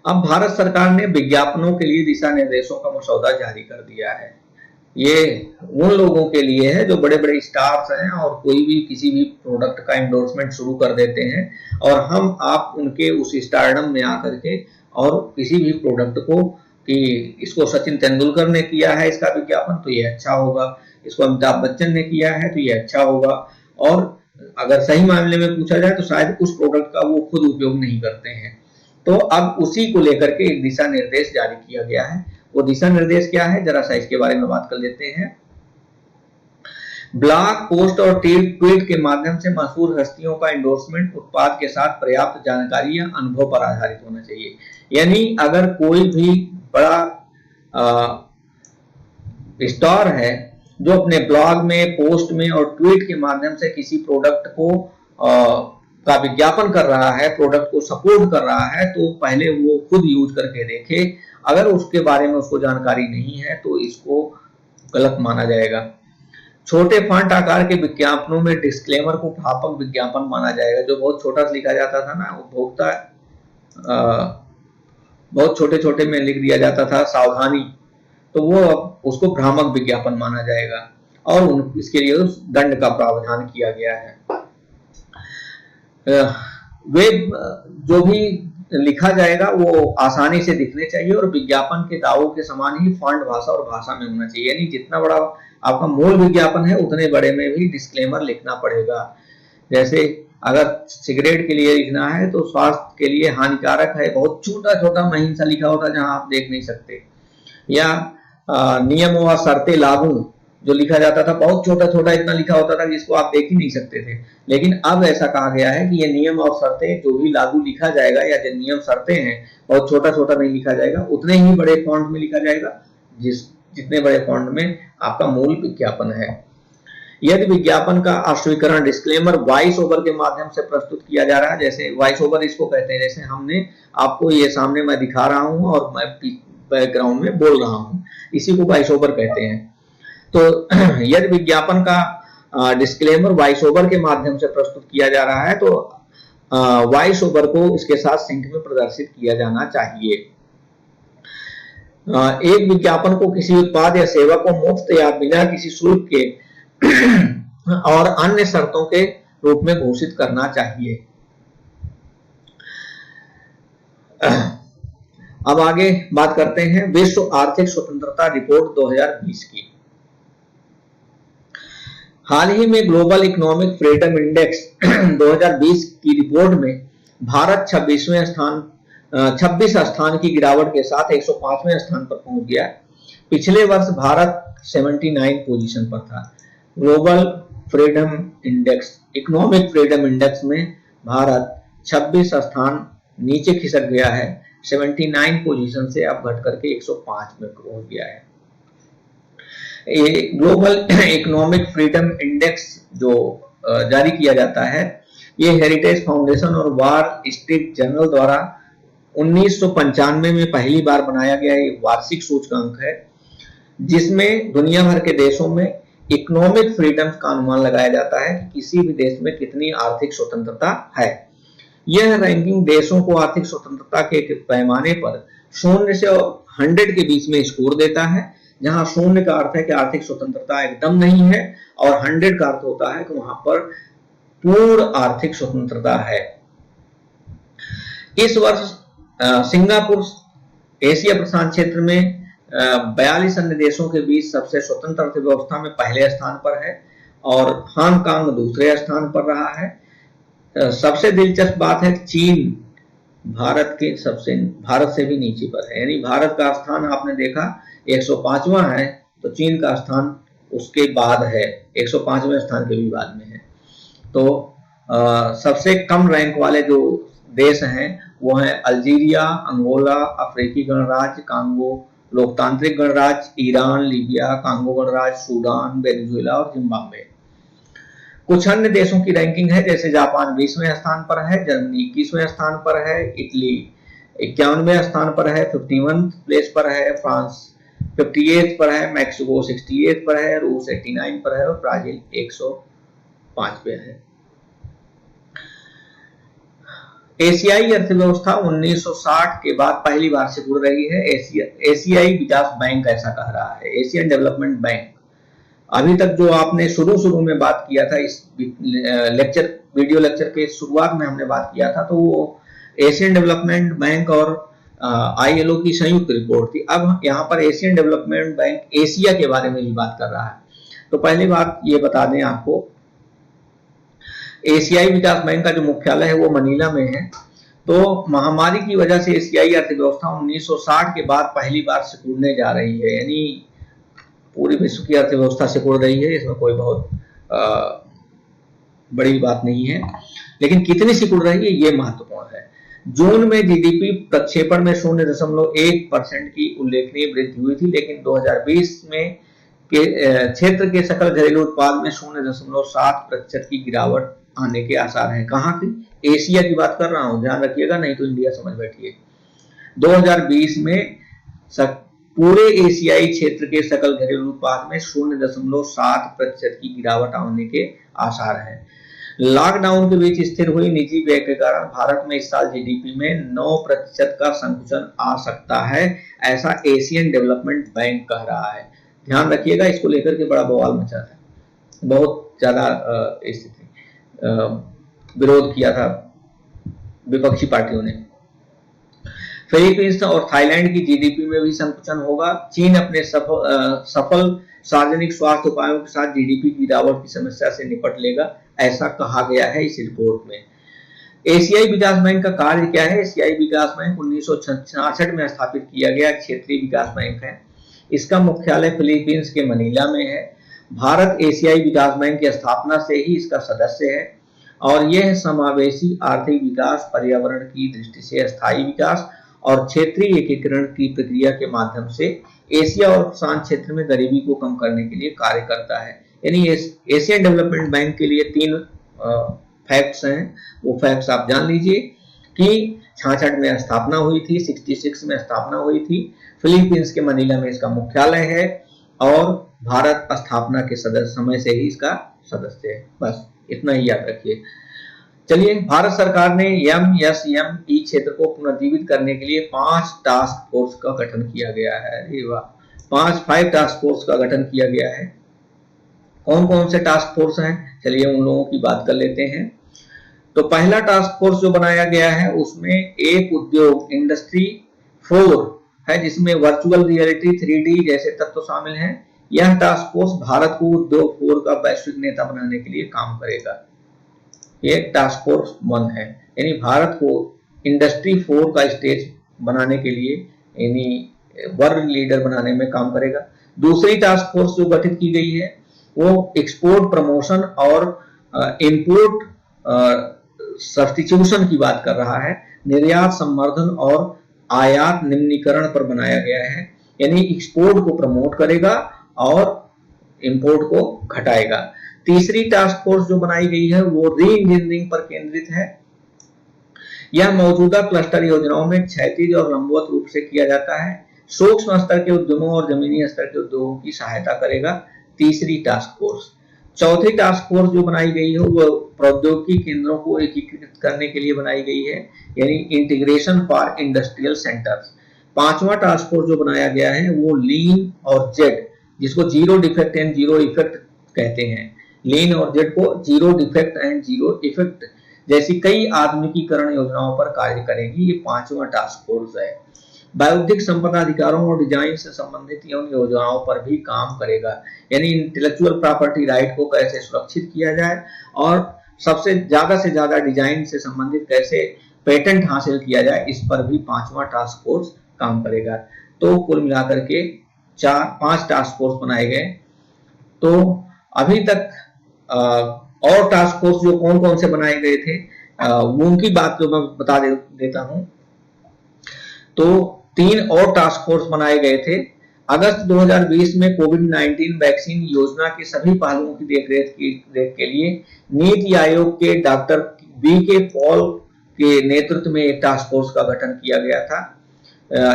Speaker 1: अब भारत सरकार ने विज्ञापनों के लिए दिशा निर्देशों का मसौदा जारी कर दिया है। ये उन लोगों के लिए है जो बड़े बड़े स्टार्स हैं और कोई भी किसी भी प्रोडक्ट का एंडोर्समेंट शुरू कर देते हैं और हम आप उनके उस स्टारडम में आकर के और किसी भी प्रोडक्ट को कि इसको सचिन तेंदुलकर ने किया है इसका विज्ञापन तो ये अच्छा होगा, इसको अमिताभ बच्चन ने किया है तो ये अच्छा होगा, और अगर सही मामले में पूछा जाए तो शायद उस प्रोडक्ट का वो खुद उपयोग नहीं करते हैं। तो अब उसी को लेकर के एक दिशा निर्देश जारी किया गया है। वो दिशा निर्देश क्या है, जरा सा इसके बारे में बात कर लेते हैं। ब्लॉग पोस्ट और ट्वीट के माध्यम से मशहूर हस्तियों का एंडोर्समेंट उत्पाद के साथ पर्याप्त जानकारी या अनुभव पर आधारित होना चाहिए। यानी अगर कोई भी बड़ा स्टार है जो अपने ब्लॉग में, पोस्ट में और ट्वीट के माध्यम से किसी प्रोडक्ट को का विज्ञापन कर रहा है, प्रोडक्ट को सपोर्ट कर रहा है, तो पहले वो खुद यूज करके देखे। अगर उसके बारे में उसको जानकारी नहीं है तो इसको गलत माना जाएगा। छोटे फॉन्ट आकार के विज्ञापनों में डिस्क्लेमर को व्यापक विज्ञापन माना जाएगा। जो बहुत छोटा लिखा जाता था ना, उपभोक्ता बहुत छोटे छोटे में लिख दिया जाता था सावधानी, तो वो उसको भ्रामक विज्ञापन माना जाएगा और इसके लिए उस दंड का प्रावधान किया गया है। वेब जो भी लिखा जाएगा वो आसानी से दिखने चाहिए और विज्ञापन के दावों के समान ही फॉन्ट भाषा और भाषा में होना चाहिए। यानी जितना बड़ा आपका मूल विज्ञापन है उतने बड़े में भी डिस्क्लेमर लिखना पड़ेगा। जैसे अगर सिगरेट के लिए लिखना है तो स्वास्थ्य के लिए हानिकारक है, बहुत छोटा छोटा महीन सा लिखा होता है जहां आप देख नहीं सकते। या नियम व शर्तें लागू जो लिखा जाता था, बहुत छोटा छोटा इतना लिखा होता था जिसको आप देख ही नहीं सकते थे। लेकिन अब ऐसा कहा गया है कि ये नियम और शर्तें जो भी लागू लिखा जाएगा या जो नियम शर्तें हैं बहुत छोटा छोटा नहीं लिखा जाएगा, उतने ही बड़े फॉन्ट में लिखा जाएगा जितने बड़े फॉन्ट में आपका मूल विज्ञापन है। यदि विज्ञापन का अस्वीकरण डिस्क्लेमर वॉइस ओवर के माध्यम से प्रस्तुत किया जा रहा है, जैसे वॉइस ओवर इसको कहते हैं, जैसे हमने आपको ये सामने मैं दिखा रहा हूं और मैं बैकग्राउंड में बोल रहा हूं, इसी को वॉइस ओवर कहते हैं। तो यदि विज्ञापन का डिस्क्लेमर वॉइस ओवर के माध्यम से प्रस्तुत किया जा रहा है तो वॉइस ओवर को इसके साथ सिंक में प्रदर्शित किया जाना चाहिए। एक विज्ञापन को किसी उत्पाद या सेवा को मुफ्त या बिना किसी शुल्क के और अन्य शर्तों के रूप में घोषित करना चाहिए। अब आगे बात करते हैं विश्व आर्थिक स्वतंत्रता रिपोर्ट 2020 की। हाल ही में ग्लोबल इकोनॉमिक फ्रीडम इंडेक्स 2020 की रिपोर्ट में भारत 26 स्थान की गिरावट के साथ 105वें स्थान पर पहुंच गया। पिछले वर्ष भारत 79 पोजीशन पर था। Global freedom index, economic freedom index में भारत 26 स्थान नीचे खिसक गया है। 79 पोजीशन से अब घट करके 105 में पहुंच गया है। ग्लोबल इकोनॉमिक फ्रीडम इंडेक्स जो जारी किया जाता है, ये हेरिटेज फाउंडेशन और वॉल स्ट्रीट जर्नल द्वारा 1995 में पहली बार बनाया गया एक वार्षिक सूचकांक है। जिसमें दुनिया भर के देशों में इकोनॉमिक फ्रीडम का अनुमान लगाया जाता है कि किसी भी देश में कितनी आर्थिक स्वतंत्रता है। यह रैंकिंग देशों को आर्थिक स्वतंत्रता के पैमाने पर 0 से 100 के बीच में स्कोर देता है, जहां 0 का अर्थ है कि आर्थिक स्वतंत्रता एकदम नहीं है और 100 का अर्थ होता है कि वहां पर पूर्ण आर्थिक स्वतंत्रता है। इस वर्ष सिंगापुर एशिया प्रशांत क्षेत्र में 42 अन्य देशों के बीच सबसे स्वतंत्र अर्थव्यवस्था में पहले स्थान पर है और हांगकांग दूसरे स्थान पर रहा है। सबसे दिलचस्प बात है चीन भारत से भी नीचे पर है, यानी भारत का स्थान आपने देखा 105वां है, तो चीन का स्थान उसके बाद है, 105वें स्थान के भी बाद में है। तो सबसे कम रैंक वाले जो देश हैं वो हैं अल्जीरिया, अंगोला, अफ्रीकी गणराज्य, कांगो लोकतांत्रिक गणराज्य, ईरान, लीबिया, कांगो गणराज्य, सूडान, वेनेजुएला और जिम्बाब्वे। कुछ अन्य देशों की रैंकिंग है, जैसे जापान 20वें स्थान पर है, जर्मनी 21वें स्थान पर है, इटली 51वें स्थान पर है, 51 प्लेस पर है, फ्रांस 58 पर है, मैक्सिको 68 पर है, रूस 89 पर है और ब्राजील 105 पे है। एशियाई अर्थव्यवस्था 1960 के बाद पहली बार सिकुड़ रही है। एशियाई विकास बैंक ऐसा कह रहा है, एशियन डेवलपमेंट बैंक। अभी तक जो आपने शुरू में बात किया था, इस वीडियो लेक्चर के शुरुआत में हमने बात किया था, तो वो एशियन डेवलपमेंट बैंक और ILO की संयुक्त रिपोर्ट थी। अब यहाँ पर एशियन डेवलपमेंट बैंक एशिया के बारे में भी बात कर रहा है। तो पहली बात ये बता दें आपको, एशियाई विकास बैंक का जो मुख्यालय है वो मनीला में है। तो महामारी की वजह से एशियाई अर्थव्यवस्था 1960 के बाद पहली बार सिकुड़ने जा रही है, यानी पूरी विश्व की अर्थव्यवस्था सिकुड़ रही है, इसमें कोई बहुत बड़ी बात नहीं है, लेकिन कितनी सिकुड़ रही है ये महत्वपूर्ण है। जून में जीडीपी प्रक्षेपण में 0.1% की उल्लेखनीय वृद्धि हुई थी, लेकिन 2020 में क्षेत्र के सकल घरेलू उत्पाद में 0.7% की गिरावट आने के आसार हैं। कहाँ की? एशिया की बात कर रहा हूं, ध्यान रखिएगा, नहीं तो इंडिया समझ बैठिए। 2020 में पूरे एशियाई क्षेत्र के सकल घरेलू उत्पाद में 0.7% की गिरावट आने के आसार हैं। लॉकडाउन के बीच स्थिर हुई निजी व्यय के कारण भारत में इस साल जीडीपी में 9% का संकुचन आ सकता है, ऐसा एशियन डेवलपमेंट बैंक कह रहा है। ध्यान रखिएगा, इसको लेकर के बड़ा बवाल मचा था, बहुत ज्यादा स्थिति विरोध किया था विपक्षी पार्टियों ने। फिलीपींस और थाईलैंड की जीडीपी में भी संकुचन होगा। चीन अपने सफल सार्वजनिक स्वास्थ्य उपायों के साथ जीडीपी की गिरावट की समस्या से निपट लेगा, ऐसा कहा गया है इस रिपोर्ट में। एशियाई विकास बैंक का कार्य क्या है? एशियाई विकास बैंक 1966 में स्थापित किया गया क्षेत्रीय विकास बैंक है। इसका मुख्यालय फिलीपींस के मनीला में है। भारत एशियाई विकास बैंक की स्थापना से ही इसका सदस्य है और यह समावेशी आर्थिक विकास, पर्यावरण की दृष्टि से स्थायी विकास और क्षेत्रीय एकीकरण की प्रक्रिया के माध्यम से एशिया और प्रशांत क्षेत्र में गरीबी को कम करने के लिए कार्य करता है। यानी एशियन डेवलपमेंट बैंक के लिए 3 फैक्ट्स हैं, वो फैक्ट्स आप जान लीजिए कि 66 में स्थापना हुई थी, 66 में स्थापना हुई थी, फिलीपींस के मनीला में इसका मुख्यालय है और भारत स्थापना के समय से ही इसका सदस्य है। बस इतना ही याद रखिए। चलिए, भारत सरकार ने MSME क्षेत्र को पुनर्जीवित करने के लिए 5 टास्क फोर्स का गठन किया गया है। अरे वाह, 5 टास्क फोर्स का गठन किया गया है। कौन कौन से टास्क फोर्स हैं? चलिए उन लोगों की बात कर लेते हैं। तो पहला टास्क फोर्स जो बनाया गया है उसमें एक उद्योग इंडस्ट्री 4 है, जिसमें वर्चुअल रियलिटी, 3D जैसे तत्व शामिल हैं। यह टास्क फोर्स भारत को उद्योग 4 का वैश्विक नेता बनाने के लिए काम करेगा। एक टास्क फोर्स 1 है, यानी भारत को इंडस्ट्री 4 का स्टेज बनाने के लिए, यानी वर्ल्ड लीडर बनाने में काम करेगा। दूसरी टास्क फोर्स जो गठित की गई है वो एक्सपोर्ट प्रमोशन और इंपोर्ट सब्स्टिट्यूशन की बात कर रहा है। निर्यात संवर्धन और आयात निम्नीकरण पर बनाया गया है, यानी एक्सपोर्ट को प्रमोट करेगा और इंपोर्ट को घटाएगा। तीसरी टास्क फोर्स जो बनाई गई है वो री इंजीनियरिंग पर केंद्रित है। यह मौजूदा क्लस्टर योजनाओं में क्षैतिज और लंबवत रूप से किया जाता है। सूक्ष्म स्तर के उद्यमों और जमीनी स्तर के उद्योगों की सहायता करेगा। तीसरी टास्क फोर्स। चौथी टास्क फोर्स जो बनाई गई है वो प्रौद्योगिकी केंद्रों को एकीकृत करने के लिए बनाई गई है, यानी इंटीग्रेशन फॉर इंडस्ट्रियल सेंटर्स। पांचवा टास्क फोर्स जो बनाया गया है वो लीन और जेड, जिसको zero defect and zero effect कहते हैं, लीन और जेड को zero defect and zero effect जैसी कई आधुनिकीकरण योजनाओं पर कार्य करेगी। ये पांचवा टास्क फोर्स है। बौद्धिक संपदा अधिकारों और डिजाइन से संबंधित उन योजनाओं पर भी काम करेगा, यानी इंटेलेक्चुअल प्रॉपर्टी राइट को कैसे सुरक्षित किया जाए और सबसे ज्यादा डिजाइन से संबंधित कैसे पेटेंट हासिल किया जाए, इस पर भी पांचवा टास्क फोर्स काम करेगा। तो कुल मिलाकर के 5 टास्क फोर्स बनाए गए। तो अभी तक और टास्क फोर्स जो कौन कौन से बनाए गए थे उनकी बात जो मैं बता देता हूं। तो 3 और टास्क फोर्स बनाए गए थे। अगस्त 2020 में कोविड-19 वैक्सीन योजना के सभी पहलुओं की देखरेख के लिए नीति आयोग के डॉक्टर BK पॉल के नेतृत्व में एक टास्क फोर्स का गठन किया गया था।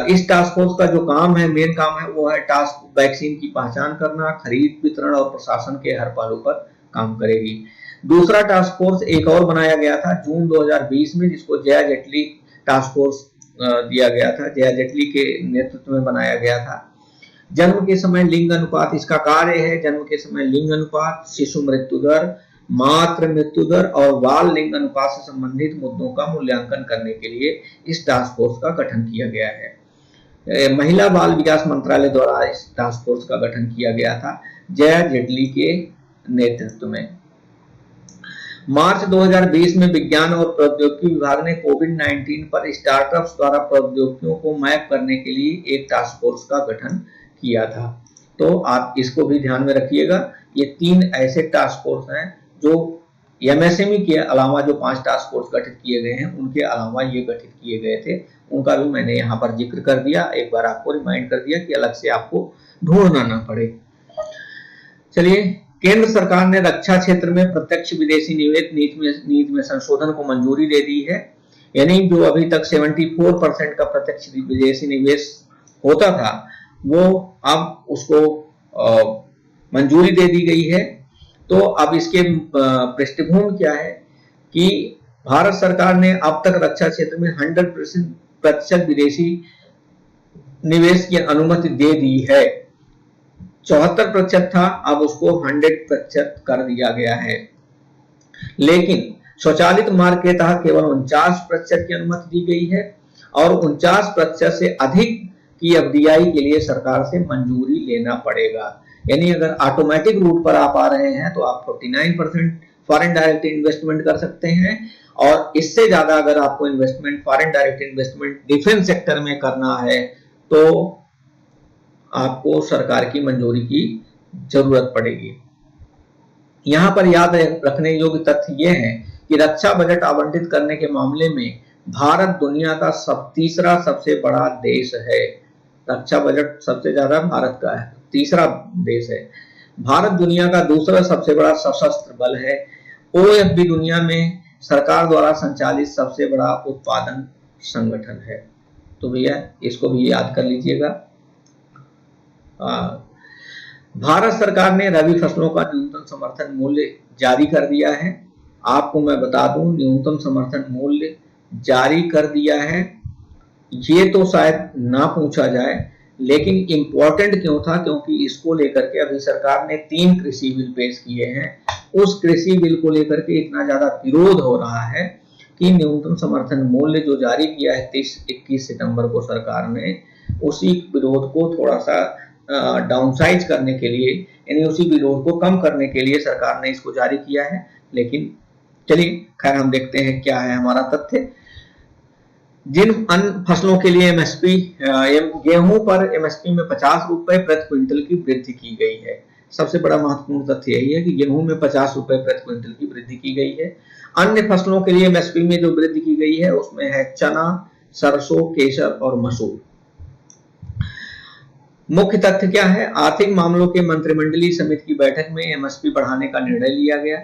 Speaker 1: इस टास्क फोर्स का जो काम है, मेन काम है, वो है टास्क वैक्सीन की पहचान करना, खरीद, वितरण और प्रशासन के हर पहलू पर काम करेगी। दूसरा टास्क फोर्स एक और बनाया गया था जून 2020 में, जिसको जया जेटली टास्क फोर्स दिया गया था, जया जेटली के नेतृत्व में बनाया गया था। जन्म के समय लिंग अनुपात इसका कार्य है। जन्म के समय लिंग अनुपात, शिशु मृत्यु दर, मातृ मृत्यु दर और बाल लिंग अनुपात से संबंधित मुद्दों का मूल्यांकन करने के लिए इस टास्क फोर्स का गठन किया गया है। महिला बाल विकास मंत्रालय द्वारा इस टास्क फोर्स का गठन किया गया था जया जेटली के नेतृत्व में। मार्च 2020 में विज्ञान और प्रौद्योगिकी विभाग ने कोविड-19 पर स्टार्टअप्स द्वारा प्रौद्योगिकियों को मैप करने के लिए एक टास्क फोर्स का गठन किया था। तो आप इसको भी ध्यान में रखिएगा। ये 3 ऐसे टास्क फोर्स हैं जो MSME के अलावा जो 5 टास्क फोर्स गठित किए गए हैं, उनके अलावा ये गठित किए गए थे। उनका भी मैंने यहाँ पर जिक्र कर दिया, एक बार आपको रिमाइंड कर दिया कि अलग से आपको ढूंढना ना पड़े। चलिए, केंद्र सरकार ने रक्षा क्षेत्र में प्रत्यक्ष विदेशी निवेश नीति में संशोधन को मंजूरी दे दी है, यानी जो अभी तक 74% का प्रत्यक्ष विदेशी निवेश होता था वो अब उसको मंजूरी दे दी गई है। तो अब इसके पृष्ठभूमि क्या है कि भारत सरकार ने अब तक रक्षा क्षेत्र में 100% विदेशी निवेश की अनुमति दे दी है। 74% था, अब उसको 100% कर दिया गया है। लेकिन स्वचालित मार्ग के तहत केवल 49% की अनुमति दी गई है और 49% से अधिक की FDI के लिए सरकार से मंजूरी लेना पड़ेगा। यानी अगर ऑटोमेटिक रूट पर आप आ रहे हैं तो आप 49% फॉरेन डायरेक्ट इन्वेस्टमेंट कर सकते हैं, और इससे ज्यादा अगर आपको investment, foreign direct investment defence sector में करना है तो आपको सरकार की मंजूरी की जरूरत पड़ेगी। यहां पर याद रखने योग्य तथ्य यह है कि रक्षा बजट आवंटित करने के मामले में भारत दुनिया का तीसरा सबसे बड़ा देश है। रक्षा बजट सबसे ज्यादा भारत का है, तीसरा देश है। भारत दुनिया का दूसरा सबसे बड़ा सशस्त्र बल है। OFB दुनिया में सरकार द्वारा संचालित सबसे बड़ा उत्पादन संगठन है। तो भैया इसको भी याद कर लीजिएगा। भारत सरकार ने रबी फसलों का न्यूनतम समर्थन मूल्य जारी कर दिया है। आपको मैं बता दूं, न्यूनतम समर्थन मूल्य जारी कर दिया है, ये तो शायद ना पूछा जाए, लेकिन इंपॉर्टेंट क्यों था, क्योंकि इसको लेकर के अभी सरकार ने 3 कृषि बिल पेश किए हैं। उस कृषि बिल को लेकर के इतना ज्यादा विरोध हो रहा है कि न्यूनतम समर्थन मूल्य जो जारी किया है 21 सितंबर को सरकार ने, उसी विरोध को थोड़ा सा डाउनसाइज करने के लिए, यानी उसी विरोध को कम करने के लिए सरकार ने इसको जारी किया है। लेकिन चलिए खैर हम देखते हैं क्या है हमारा तथ्य। जिन अन्य फसलों के लिए MSP, गेहूं पर MSP में 50 रुपए प्रति क्विंटल की वृद्धि की गई है। सबसे बड़ा महत्वपूर्ण तथ्य यही है कि गेहूं में 50 रुपए प्रति क्विंटल की वृद्धि की गई है। अन्य फसलों के लिए MSP में जो वृद्धि की गई है उसमें है चना, सरसों, केसर और मसूर। मुख्य तथ्य क्या है? आर्थिक मामलों के मंत्रिमंडलीय समिति की बैठक में MSP बढ़ाने का निर्णय लिया गया।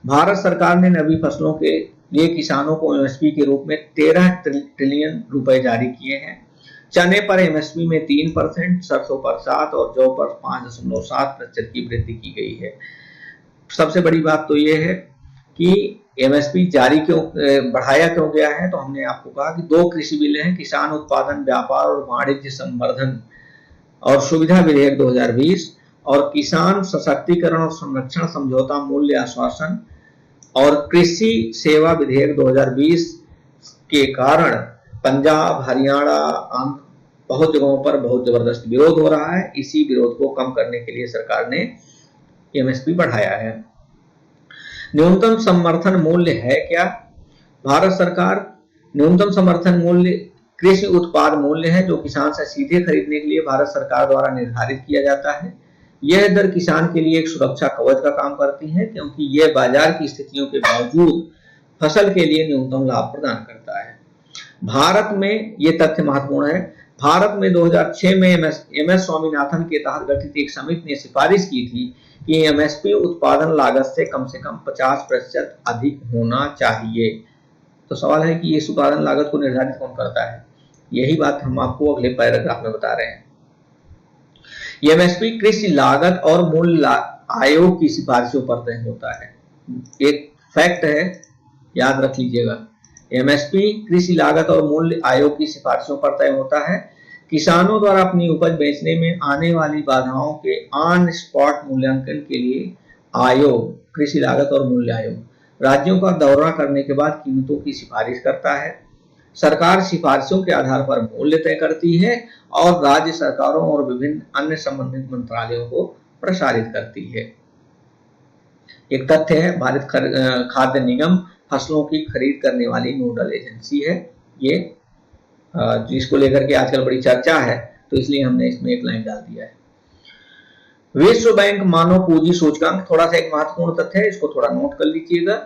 Speaker 1: भारत सरकार ने रबी फसलों के लिए किसानों को MSP के रूप में 13 ट्रिलियन रुपए जारी किए हैं। चने पर एमएसपी में 3%, सरसों पर 7 और जौ पर 5.7% की वृद्धि की गई है। सबसे बड़ी बात तो ये है कि एमएसपी जारी क्यों बढ़ाया क्यों गया है, तो हमने आपको कहा कि 2 कृषि बिल हैं, किसान उत्पादन व्यापार और वाणिज्य संवर्धन और सुविधा विधेयक 2020 और किसान सशक्तिकरण और संरक्षण समझौता मूल्य आश्वासन और कृषि सेवा विधेयक 2020 के कारण पंजाब, हरियाणा, आंध्र बहुत जगहों पर बहुत जबरदस्त विरोध हो रहा है। इसी विरोध को कम करने के लिए सरकार ने एमएसपी बढ़ाया है। न्यूनतम समर्थन मूल्य है क्या? भारत सरकार न्यूनतम समर्थन मूल्य कृषि उत्पाद मूल्य है जो किसान से सीधे खरीदने के लिए भारत सरकार द्वारा निर्धारित किया जाता है। यह दर किसान के लिए एक सुरक्षा कवच का काम करती है, क्योंकि यह बाजार की स्थितियों के बावजूद फसल के लिए न्यूनतम लाभ प्रदान करता है। भारत में यह तथ्य महत्वपूर्ण है। भारत में 2006 में एमएस स्वामीनाथन के तहत गठित एक समिति ने सिफारिश की थी कि एमएसपी उत्पादन लागत से कम 50% अधिक होना चाहिए। तो सवाल है कि इस उत्पादन लागत को निर्धारित कौन करता है? यही बात हम आपको अगले पैराग्राफ में बता रहे हैं। एमएसपी कृषि लागत और मूल्य आयोग की सिफारिशों पर तय होता है। एक फैक्ट है, याद रख लीजिएगा। एमएसपी कृषि लागत और मूल्य आयोग की सिफारिशों पर तय होता है। किसानों द्वारा अपनी उपज बेचने में आने वाली बाधाओं के ऑन स्पॉट मूल्यांकन के लिए आयोग, कृषि लागत और मूल्य आयोग, राज्यों का दौरा करने के बाद कीमतों की सिफारिश करता है। सरकार सिफारिशों के आधार पर मूल्य तय करती है और राज्य सरकारों और विभिन्न अन्य संबंधित मंत्रालयों को प्रसारित करती है। एक तथ्य है, भारत खाद्य निगम फसलों की खरीद करने वाली नोडल एजेंसी है। ये जिसको लेकर के आजकल बड़ी चर्चा है, तो इसलिए हमने इसमें एक लाइन डाल दिया है। विश्व बैंक मानव पूंजी सूचकांक थोड़ा सा एक महत्वपूर्ण तथ्य है, इसको थोड़ा नोट कर लीजिएगा।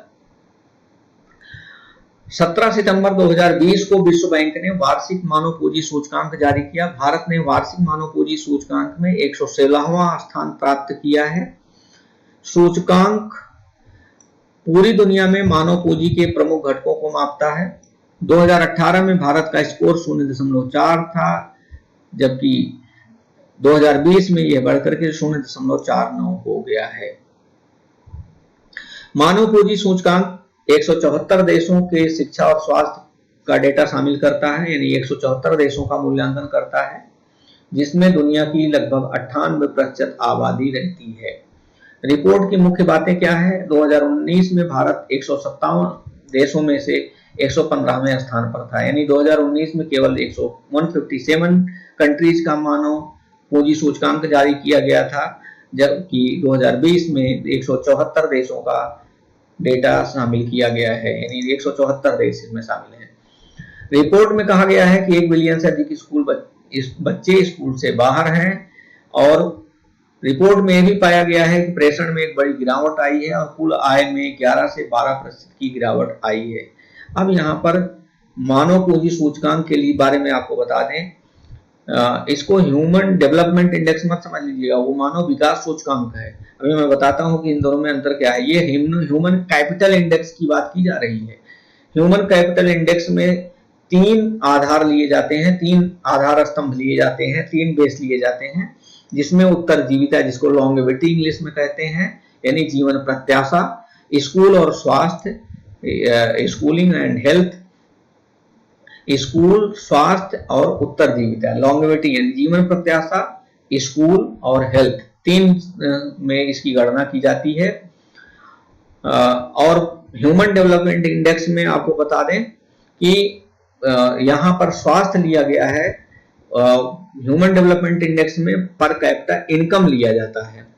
Speaker 1: 17 सितंबर 2020 को विश्व बैंक ने वार्षिक मानव पूंजी सूचकांक जारी किया। भारत ने वार्षिक मानव पूंजी सूचकांक में 116वां स्थान प्राप्त किया है। सूचकांक पूरी दुनिया में मानव पूंजी के प्रमुख घटकों को मापता है। 2018 में भारत का स्कोर 0.4 था, जबकि 2020 में यह बढ़कर के 0.49 हो गया है। मानव पूंजी सूचकांक 174 देशों के शिक्षा और स्वास्थ्य का डेटा शामिल करता है, यानी 174 देशों का मूल्यांकन करता है, जिसमें दुनिया की लगभग 98% आबादी रहती है। रिपोर्ट की मुख्य बातें क्या है? 2019 में भारत 157 देशों में से 115वें स्थान पर था, यानी 2019 में केवल 157 कंट्रीज का मानव पूंजी सूचकांक जारी किया गया था, जबकि 2020 में 174 देशों का डेटा शामिल किया गया है, यानी 174 देश इसमें शामिल हैं। रिपोर्ट में कहा गया है कि 1 बिलियन से अधिक बच्चे स्कूल से बाहर हैं, और रिपोर्ट में यह भी पाया गया है कि प्रेषण में एक बड़ी गिरावट आई है और कुल आय में 11 से 12% की गिरावट आई है। अब यहाँ पर मानव पूंजी सूचकांक के लिए बारे में आपको बता दें, इसको ह्यूमन डेवलपमेंट इंडेक्स मत समझ लीजिएगा, वो मानव विकास सूचकांक है। अभी मैं बताता हूँ कि इन दोनों में अंतर क्या है। ये ह्यूमन कैपिटल इंडेक्स की बात की जा रही है। ह्यूमन कैपिटल इंडेक्स में 3 आधार लिए जाते हैं, 3 आधार स्तंभ लिए जाते हैं, 3 बेस लिए जाते हैं, जिसमें उत्तरजीविता, जिसको लॉन्गेविटी इंग्लिश में कहते हैं, यानी जीवन प्रत्याशा, स्कूल और स्वास्थ्य, स्कूलिंग एंड हेल्थ, स्कूल, स्वास्थ्य और उत्तरजीविता, लॉन्गेविटी यानी जीवन प्रत्याशा, स्कूल और हेल्थ, 3 में इसकी गणना की जाती है। और ह्यूमन डेवलपमेंट इंडेक्स में आपको बता दें कि यहाँ पर स्वास्थ्य लिया गया है। ह्यूमन डेवलपमेंट इंडेक्स में पर कैपिटा इनकम लिया जाता है।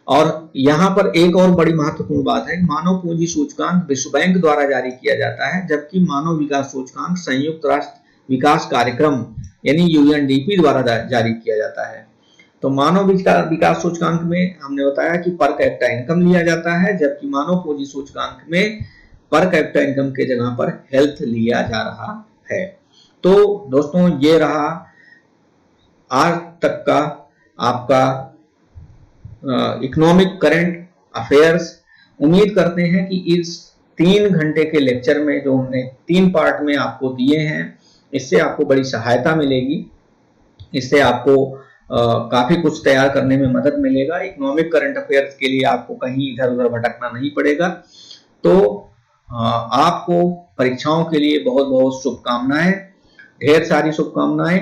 Speaker 1: और यहाँ पर एक और बड़ी महत्वपूर्ण बात है, मानव पूंजी सूचकांक विश्व बैंक द्वारा जारी किया जाता है, जबकि मानव विकास सूचकांक संयुक्त राष्ट्र विकास कार्यक्रम यानी यूएनडीपी द्वारा जारी किया जाता है। तो मानव विकास सूचकांक में हमने बताया कि पर कैपिटा इनकम लिया जाता है, जबकि मानव पूंजी सूचकांक में पर कैपिटा इनकम के जगह पर हेल्थ लिया जा रहा है। तो दोस्तों, ये रहा आज तक का आपका इकोनॉमिक करंट अफेयर्स। उम्मीद करते हैं कि इस 3 घंटे के लेक्चर में जो हमने 3 पार्ट में आपको दिए हैं, इससे आपको बड़ी सहायता मिलेगी। इससे आपको काफी कुछ तैयार करने में मदद मिलेगा। इकोनॉमिक करंट अफेयर्स के लिए आपको कहीं इधर उधर भटकना नहीं पड़ेगा। तो आपको परीक्षाओं के लिए बहुत बहुत शुभकामनाएं, ढेर सारी शुभकामनाएं।